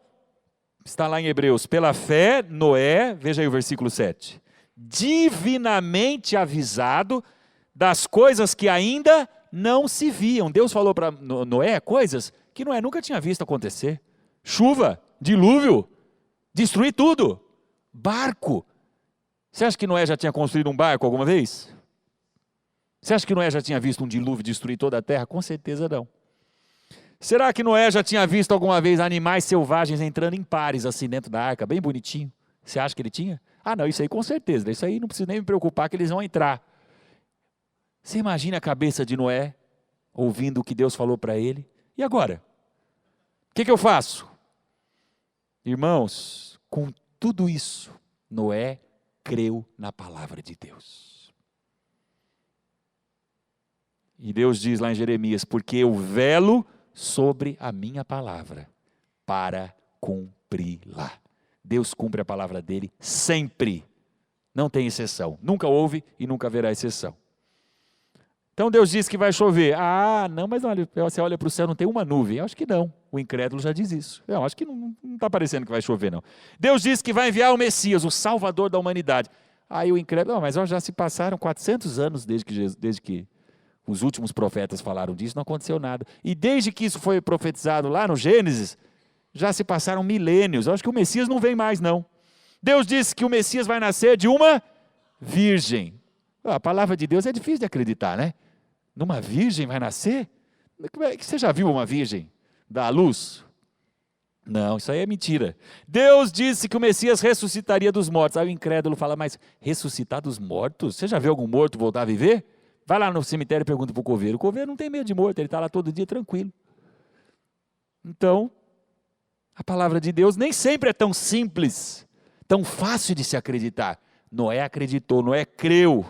está lá em Hebreus, pela fé, Noé, veja aí o versículo 7, divinamente avisado das coisas que ainda não se viam. Deus falou para Noé coisas que Noé nunca tinha visto acontecer. Chuva, dilúvio, destruir tudo, barco. Você acha que Noé já tinha construído um barco alguma vez? Você acha que Noé já tinha visto um dilúvio destruir toda a terra? Com certeza não. Será que Noé já tinha visto alguma vez animais selvagens entrando em pares assim dentro da arca, bem bonitinho? Você acha que ele tinha? Ah não, isso aí com certeza, isso aí não precisa nem me preocupar que eles vão entrar. Você imagina a cabeça de Noé, ouvindo o que Deus falou para ele? E agora? O que eu faço? Irmãos, com tudo isso, Noé creu na palavra de Deus. E Deus diz lá em Jeremias, porque eu velo sobre a minha palavra, para cumpri-la. Deus cumpre a palavra dele sempre, não tem exceção, nunca houve e nunca haverá exceção. Então Deus diz que vai chover, não, mas olha, você olha para o céu, não tem uma nuvem, eu acho que não, o incrédulo já diz isso, eu acho que não está parecendo que vai chover não. Deus diz que vai enviar o Messias, o Salvador da humanidade, aí o incrédulo, mas já se passaram 400 anos desde que os últimos profetas falaram disso, não aconteceu nada. E desde que isso foi profetizado lá no Gênesis, já se passaram milênios. Eu acho que o Messias não vem mais, não. Deus disse que o Messias vai nascer de uma virgem. A palavra de Deus é difícil de acreditar, né? Numa virgem vai nascer? Você já viu uma virgem dar à luz? Não, isso aí é mentira. Deus disse que o Messias ressuscitaria dos mortos. Aí o incrédulo fala, mas ressuscitar dos mortos? Você já viu algum morto voltar a viver? Vai lá no cemitério e pergunta para o coveiro. O coveiro não tem medo de morto, ele está lá todo dia tranquilo. Então, a palavra de Deus nem sempre é tão simples, tão fácil de se acreditar. Noé acreditou, Noé creu.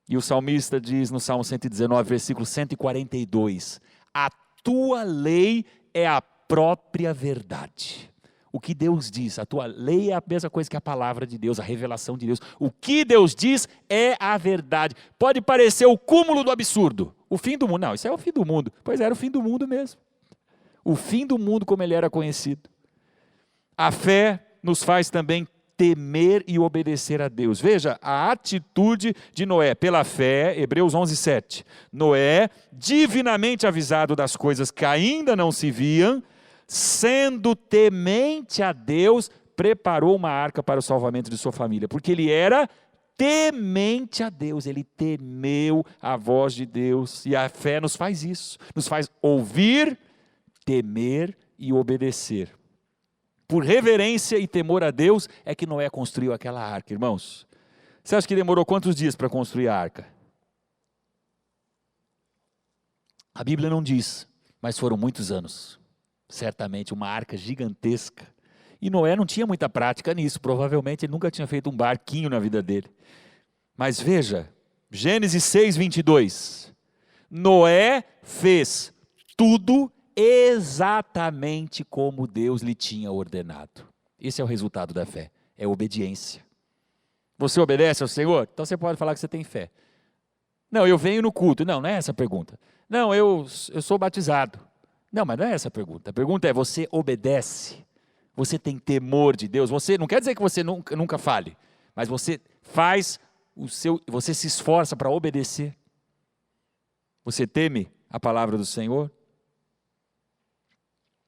E o salmista diz no Salmo 119, versículo 142, a tua lei é a própria verdade. O que Deus diz, a tua lei é a mesma coisa que a palavra de Deus, a revelação de Deus. O que Deus diz é a verdade. Pode parecer o cúmulo do absurdo. O fim do mundo, não, isso é o fim do mundo. Pois era o fim do mundo mesmo. O fim do mundo como ele era conhecido. A fé nos faz também temer e obedecer a Deus. Veja a atitude de Noé, pela fé, Hebreus 11, 7. Noé, divinamente avisado das coisas que ainda não se viam, sendo temente a Deus, preparou uma arca para o salvamento de sua família, porque ele era temente a Deus, ele temeu a voz de Deus, e a fé nos faz isso, nos faz ouvir, temer e obedecer. Por reverência e temor a Deus é que Noé construiu aquela arca, irmãos. Você acha que demorou quantos dias para construir a arca? A Bíblia não diz, mas foram muitos anos. Certamente uma arca gigantesca. E Noé não tinha muita prática nisso, provavelmente ele nunca tinha feito um barquinho na vida dele. Mas veja, Gênesis 6:22. Noé fez tudo exatamente como Deus lhe tinha ordenado. Esse é o resultado da fé, é obediência. Você obedece ao Senhor? Então você pode falar que você tem fé. Não, eu venho no culto. Não, não é essa a pergunta. Não, eu sou batizado. Não, mas não é essa a pergunta. A pergunta é, você obedece? Você tem temor de Deus? Você não quer dizer que você nunca fale, mas você faz você se esforça para obedecer. Você teme a palavra do Senhor?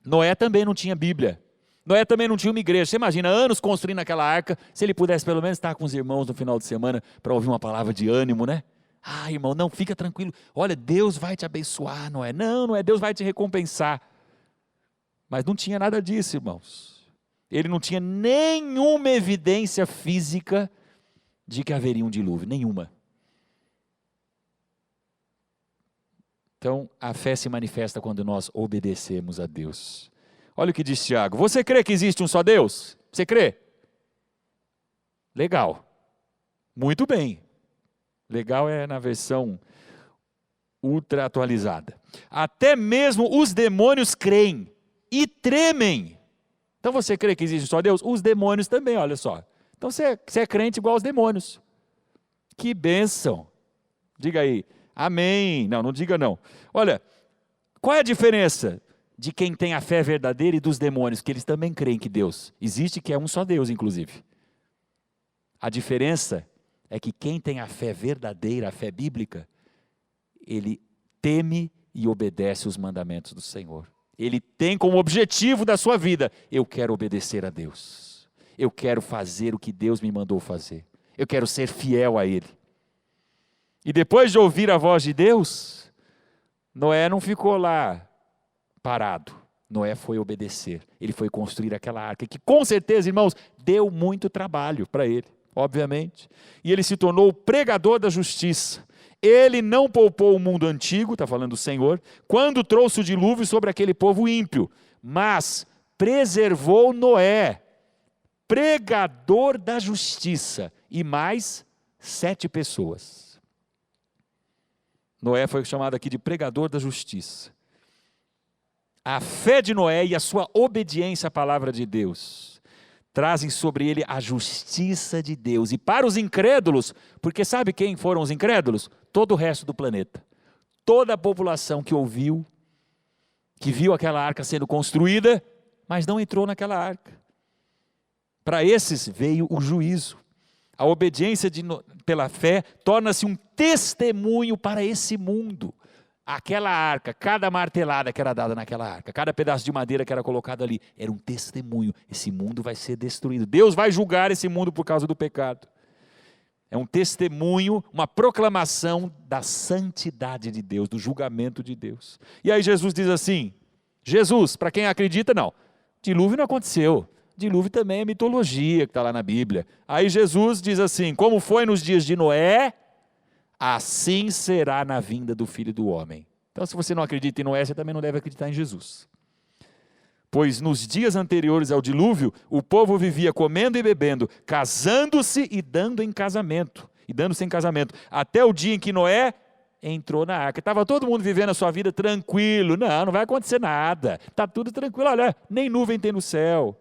Noé também não tinha Bíblia. Noé também não tinha uma igreja. Você imagina, anos construindo aquela arca, se ele pudesse pelo menos estar com os irmãos no final de semana para ouvir uma palavra de ânimo, né? Ah, irmão, não, fica tranquilo. Olha, Deus vai te abençoar, Noé. Não, Deus vai te recompensar. Mas não tinha nada disso, irmãos. Ele não tinha nenhuma evidência física de que haveria um dilúvio, nenhuma. Então, a fé se manifesta quando nós obedecemos a Deus. Olha o que diz Tiago. Você crê que existe um só Deus? Você crê? Legal. Muito bem. Legal é na versão ultra atualizada. Até mesmo os demônios creem e tremem. Então você crê que existe um só Deus? Os demônios também, olha só. Então você é crente igual aos demônios. Que bênção. Diga aí. Amém. Não diga não. Olha, qual é a diferença de quem tem a fé verdadeira e dos demônios? Que eles também creem que Deus existe, que é um só Deus, inclusive. A diferença é que quem tem a fé verdadeira, a fé bíblica, ele teme e obedece os mandamentos do Senhor. Ele tem como objetivo da sua vida, eu quero obedecer a Deus. Eu quero fazer o que Deus me mandou fazer. Eu quero ser fiel a Ele. E depois de ouvir a voz de Deus, Noé não ficou lá parado. Noé foi obedecer. Ele foi construir aquela arca, que com certeza, irmãos, deu muito trabalho para ele, obviamente. E ele se tornou o pregador da justiça. Ele não poupou o mundo antigo, está falando o Senhor, quando trouxe o dilúvio sobre aquele povo ímpio, mas preservou Noé, pregador da justiça, e mais 7 pessoas. Noé foi chamado aqui de pregador da justiça. A fé de Noé e a sua obediência à palavra de Deus trazem sobre ele a justiça de Deus. E para os incrédulos, porque sabe quem foram os incrédulos? Todo o resto do planeta. Toda a população que ouviu, que viu aquela arca sendo construída, mas não entrou naquela arca. Para esses veio o juízo. A obediência pela fé torna-se um testemunho para esse mundo. Aquela arca, cada martelada que era dada naquela arca, cada pedaço de madeira que era colocado ali, era um testemunho. Esse mundo vai ser destruído. Deus vai julgar esse mundo por causa do pecado. É um testemunho, uma proclamação da santidade de Deus, do julgamento de Deus. E aí Jesus diz assim, Jesus, para quem acredita, não, dilúvio não aconteceu. Dilúvio também é mitologia que está lá na Bíblia. Aí Jesus diz assim, como foi nos dias de Noé, assim será na vinda do Filho do Homem. Então se você não acredita em Noé, você também não deve acreditar em Jesus. Pois nos dias anteriores ao dilúvio, o povo vivia comendo e bebendo, casando-se e dando-se em casamento, até o dia em que Noé entrou na arca. Estava todo mundo vivendo a sua vida tranquilo. Não vai acontecer nada. Está tudo tranquilo. Olha, nem nuvem tem no céu.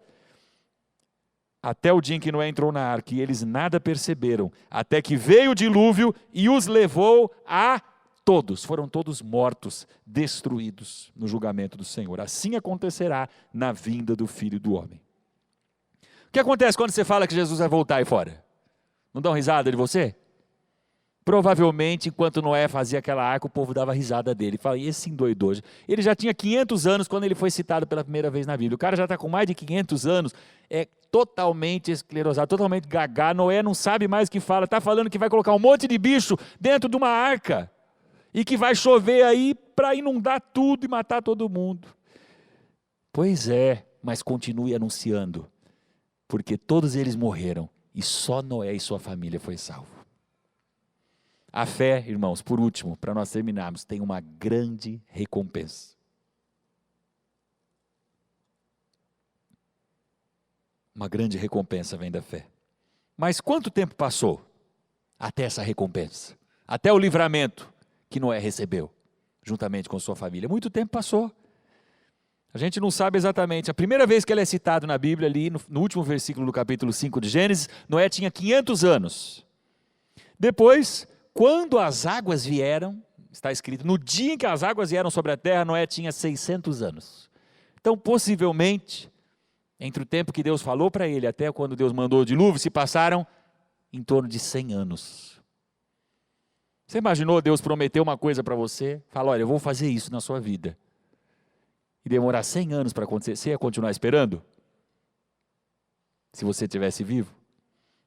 Até o dia em que Noé entrou na arca, e eles nada perceberam, até que veio o dilúvio e os levou a todos. Foram todos mortos, destruídos no julgamento do Senhor. Assim acontecerá na vinda do Filho do Homem. O que acontece quando você fala que Jesus vai voltar aí fora? Não dão risada de você? Provavelmente, enquanto Noé fazia aquela arca, o povo dava risada dele. Fala, esse endoidou. Ele já tinha 500 anos quando ele foi citado pela primeira vez na Bíblia. O cara já está com mais de 500 anos, é totalmente esclerosado, totalmente gagá. Noé não sabe mais o que fala. Está falando que vai colocar um monte de bicho dentro de uma arca. E que vai chover aí para inundar tudo e matar todo mundo. Pois é, mas continue anunciando, porque todos eles morreram e só Noé e sua família foi salvo. A fé, irmãos, por último, para nós terminarmos, tem uma grande recompensa. Uma grande recompensa vem da fé. Mas quanto tempo passou até essa recompensa? Até o livramento que Noé recebeu, juntamente com sua família? Muito tempo passou. A gente não sabe exatamente. A primeira vez que ele é citado na Bíblia, ali no último versículo do capítulo 5 de Gênesis, Noé tinha 500 anos. Depois, quando as águas vieram, está escrito, no dia em que as águas vieram sobre a terra, Noé tinha 600 anos. Então, possivelmente, entre o tempo que Deus falou para ele, até quando Deus mandou o dilúvio, se passaram em torno de 100 anos. Você imaginou Deus prometer uma coisa para você? Fala, olha, eu vou fazer isso na sua vida. E demorar 100 anos para acontecer, você ia continuar esperando? Se você estivesse vivo?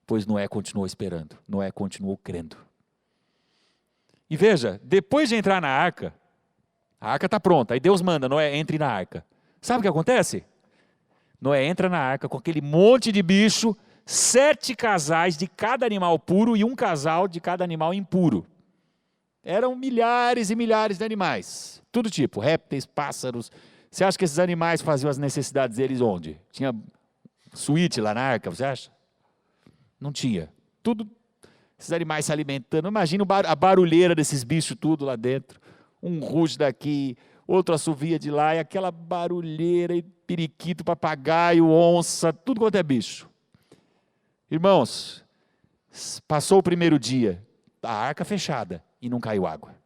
Pois Noé continuou esperando, Noé continuou crendo. E veja, depois de entrar na arca, a arca está pronta, aí Deus manda, Noé, entre na arca. Sabe o que acontece? Noé entra na arca com aquele monte de bicho, 7 casais de cada animal puro e um casal de cada animal impuro. Eram milhares e milhares de animais, todo tipo, répteis, pássaros. Você acha que esses animais faziam as necessidades deles onde? Tinha suíte lá na arca, você acha? Não tinha. Tudo, esses animais se alimentando. Imagina a barulheira desses bichos tudo lá dentro. Um ruge daqui, outro assovia de lá, e aquela barulheira, e periquito, papagaio, onça, tudo quanto é bicho. Irmãos, passou o primeiro dia, a arca fechada, e não caiu água.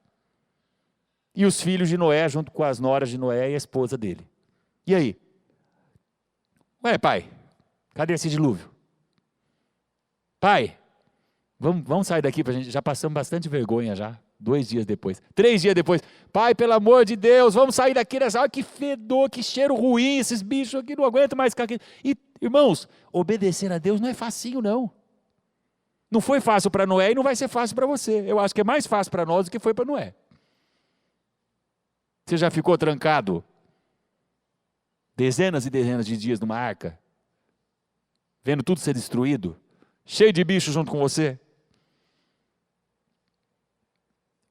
E os filhos de Noé, junto com as noras de Noé e a esposa dele. E aí? Ué, pai, cadê esse dilúvio? Pai, vamos sair daqui, pra gente, já passamos bastante vergonha já, 2 dias depois, 3 dias depois. Pai, pelo amor de Deus, vamos sair daqui dessa hora, que fedor, que cheiro ruim, esses bichos aqui, não aguento mais ficar aqui. E, irmãos, obedecer a Deus não é facinho não. Não foi fácil para Noé e não vai ser fácil para você. Eu acho que é mais fácil para nós do que foi para Noé. Você já ficou trancado dezenas e dezenas de dias numa arca, vendo tudo ser destruído, cheio de bicho junto com você?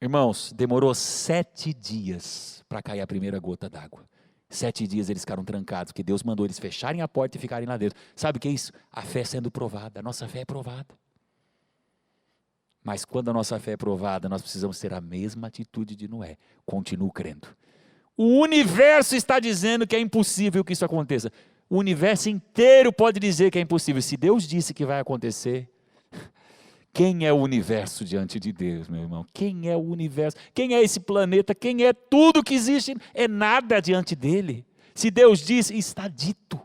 Irmãos, demorou 7 dias para cair a primeira gota d'água. 7 dias eles ficaram trancados, porque Deus mandou eles fecharem a porta e ficarem lá dentro. Sabe o que é isso? A fé sendo provada, a nossa fé é provada. Mas quando a nossa fé é provada, nós precisamos ter a mesma atitude de Noé. Continuo crendo. O universo está dizendo que é impossível que isso aconteça. O universo inteiro pode dizer que é impossível. Se Deus disse que vai acontecer, quem é o universo diante de Deus, meu irmão? Quem é o universo? Quem é esse planeta? Quem é tudo que existe? É nada diante dele. Se Deus disse, está dito.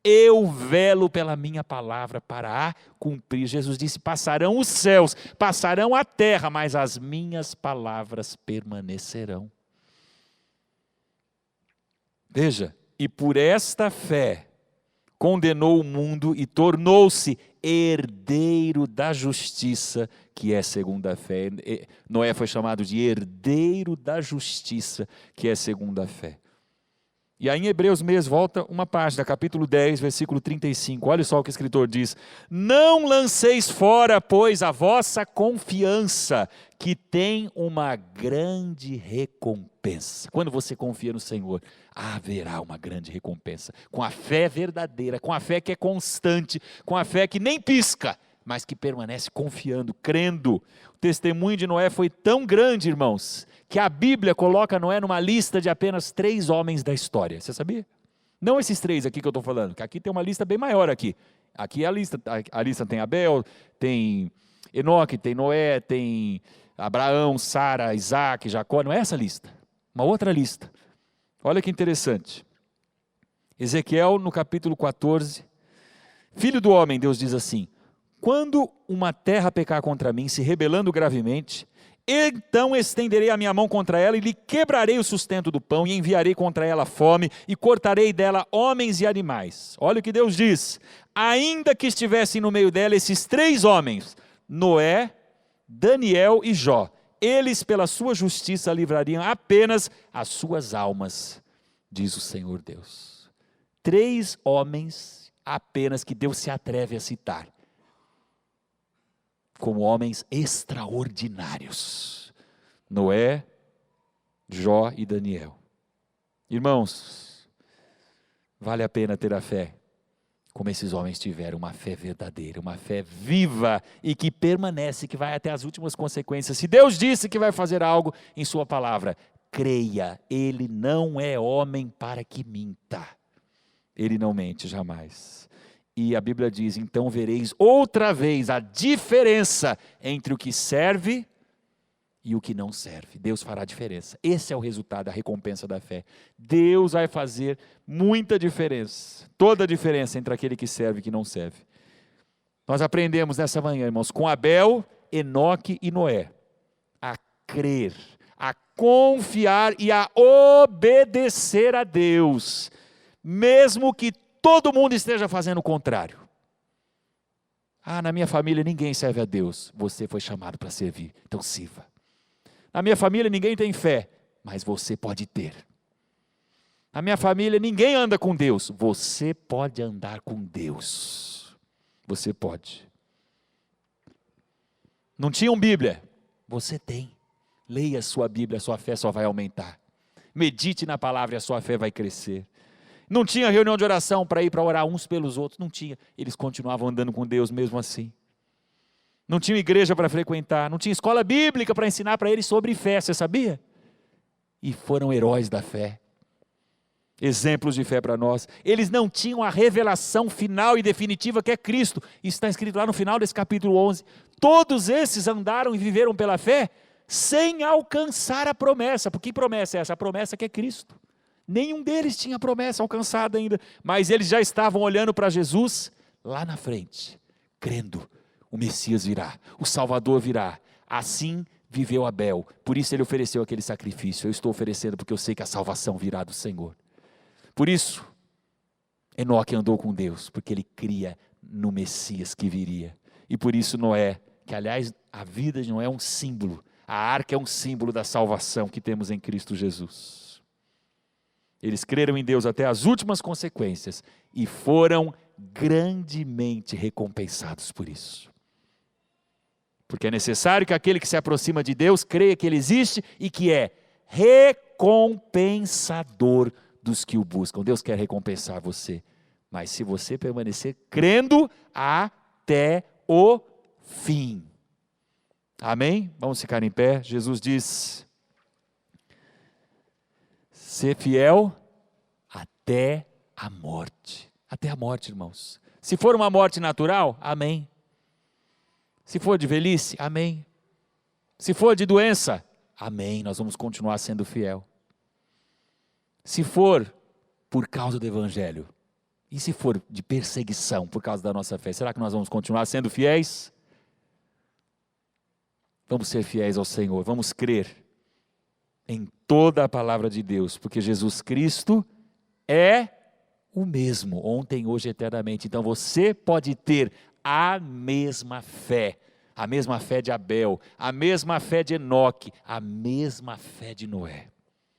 Eu velo pela minha palavra para a cumprir. Jesus disse, passarão os céus, passarão a terra, mas as minhas palavras permanecerão. Veja, e por esta fé condenou o mundo e tornou-se herdeiro da justiça, que é segundo a fé. Noé foi chamado de herdeiro da justiça, que é segundo a fé. E aí em Hebreus mesmo, volta uma página, capítulo 10, versículo 35. Olha só o que o escritor diz. Não lanceis fora, pois, a vossa confiança, que tem uma grande recompensa. Quando você confia no Senhor, haverá uma grande recompensa. Com a fé verdadeira, com a fé que é constante, com a fé que nem pisca, mas que permanece confiando, crendo. O testemunho de Noé foi tão grande, irmãos, que a Bíblia coloca Noé numa lista de apenas 3 homens da história. Você sabia? Não esses 3 aqui que eu estou falando, que aqui tem uma lista bem maior aqui. Aqui a lista tem Abel, tem Enoque, tem Noé, tem Abraão, Sara, Isaac, Jacó. Não é essa lista, uma outra lista. Olha que interessante. Ezequiel no capítulo 14. Filho do homem, Deus diz assim, quando uma terra pecar contra mim, se rebelando gravemente, então estenderei a minha mão contra ela e lhe quebrarei o sustento do pão e enviarei contra ela fome e cortarei dela homens e animais. Olha o que Deus diz, ainda que estivessem no meio dela esses 3 homens, Noé, Daniel e Jó, eles pela sua justiça livrariam apenas as suas almas, diz o Senhor Deus. 3 homens apenas que Deus se atreve a citar como homens extraordinários: Noé, Jó e Daniel. Irmãos, vale a pena ter a fé como esses homens tiveram, uma fé verdadeira, uma fé viva e que permanece, que vai até as últimas consequências. Se Deus disse que vai fazer algo em sua palavra, creia, Ele não é homem para que minta. Ele não mente jamais. E a Bíblia diz: então vereis outra vez a diferença entre o que serve e o que não serve. Deus fará diferença. Esse é o resultado, a recompensa da fé. Deus vai fazer muita diferença, toda a diferença entre aquele que serve e que não serve. Nós aprendemos nessa manhã, irmãos, com Abel, Enoque e Noé, a crer, a confiar e a obedecer a Deus, mesmo que todo mundo esteja fazendo o contrário. Na minha família ninguém serve a Deus. Você foi chamado para servir, então sirva. Na minha família ninguém tem fé, mas você pode ter. Na minha família ninguém anda com Deus, você pode andar com Deus. Você pode. Não tinham Bíblia? Você tem. Leia a sua Bíblia, a sua fé só vai aumentar. Medite na palavra e a sua fé vai crescer. Não tinha reunião de oração para ir para orar uns pelos outros, não tinha. Eles continuavam andando com Deus mesmo assim. Não tinha igreja para frequentar, não tinha escola bíblica para ensinar para eles sobre fé, você sabia? E foram heróis da fé. Exemplos de fé para nós. Eles não tinham a revelação final e definitiva que é Cristo. Isso está escrito lá no final desse capítulo 11. Todos esses andaram e viveram pela fé sem alcançar a promessa. Por que promessa é essa? A promessa que é Cristo. Nenhum deles tinha promessa alcançada ainda, mas eles já estavam olhando para Jesus lá na frente, crendo: o Messias virá, o Salvador virá. Assim viveu Abel, por isso ele ofereceu aquele sacrifício. Eu estou oferecendo porque eu sei que a salvação virá do Senhor. Por isso, Enoque andou com Deus, porque ele cria no Messias que viria. E por isso Noé, que aliás a vida de Noé é um símbolo, a arca é um símbolo da salvação que temos em Cristo Jesus. Eles creram em Deus até as últimas consequências e foram grandemente recompensados por isso. Porque é necessário que aquele que se aproxima de Deus creia que Ele existe e que é recompensador dos que o buscam. Deus quer recompensar você, mas se você permanecer crendo até o fim. Amém? Vamos ficar em pé. Jesus diz: ser fiel até a morte. Até a morte, irmãos. Se for uma morte natural, amém. Se for de velhice, amém. Se for de doença, amém. Nós vamos continuar sendo fiel. Se for por causa do Evangelho, e se for de perseguição por causa da nossa fé, será que nós vamos continuar sendo fiéis? Vamos ser fiéis ao Senhor, vamos crer em toda a palavra de Deus, porque Jesus Cristo é o mesmo, ontem, hoje e eternamente. Então você pode ter a mesma fé de Abel, a mesma fé de Enoque, a mesma fé de Noé.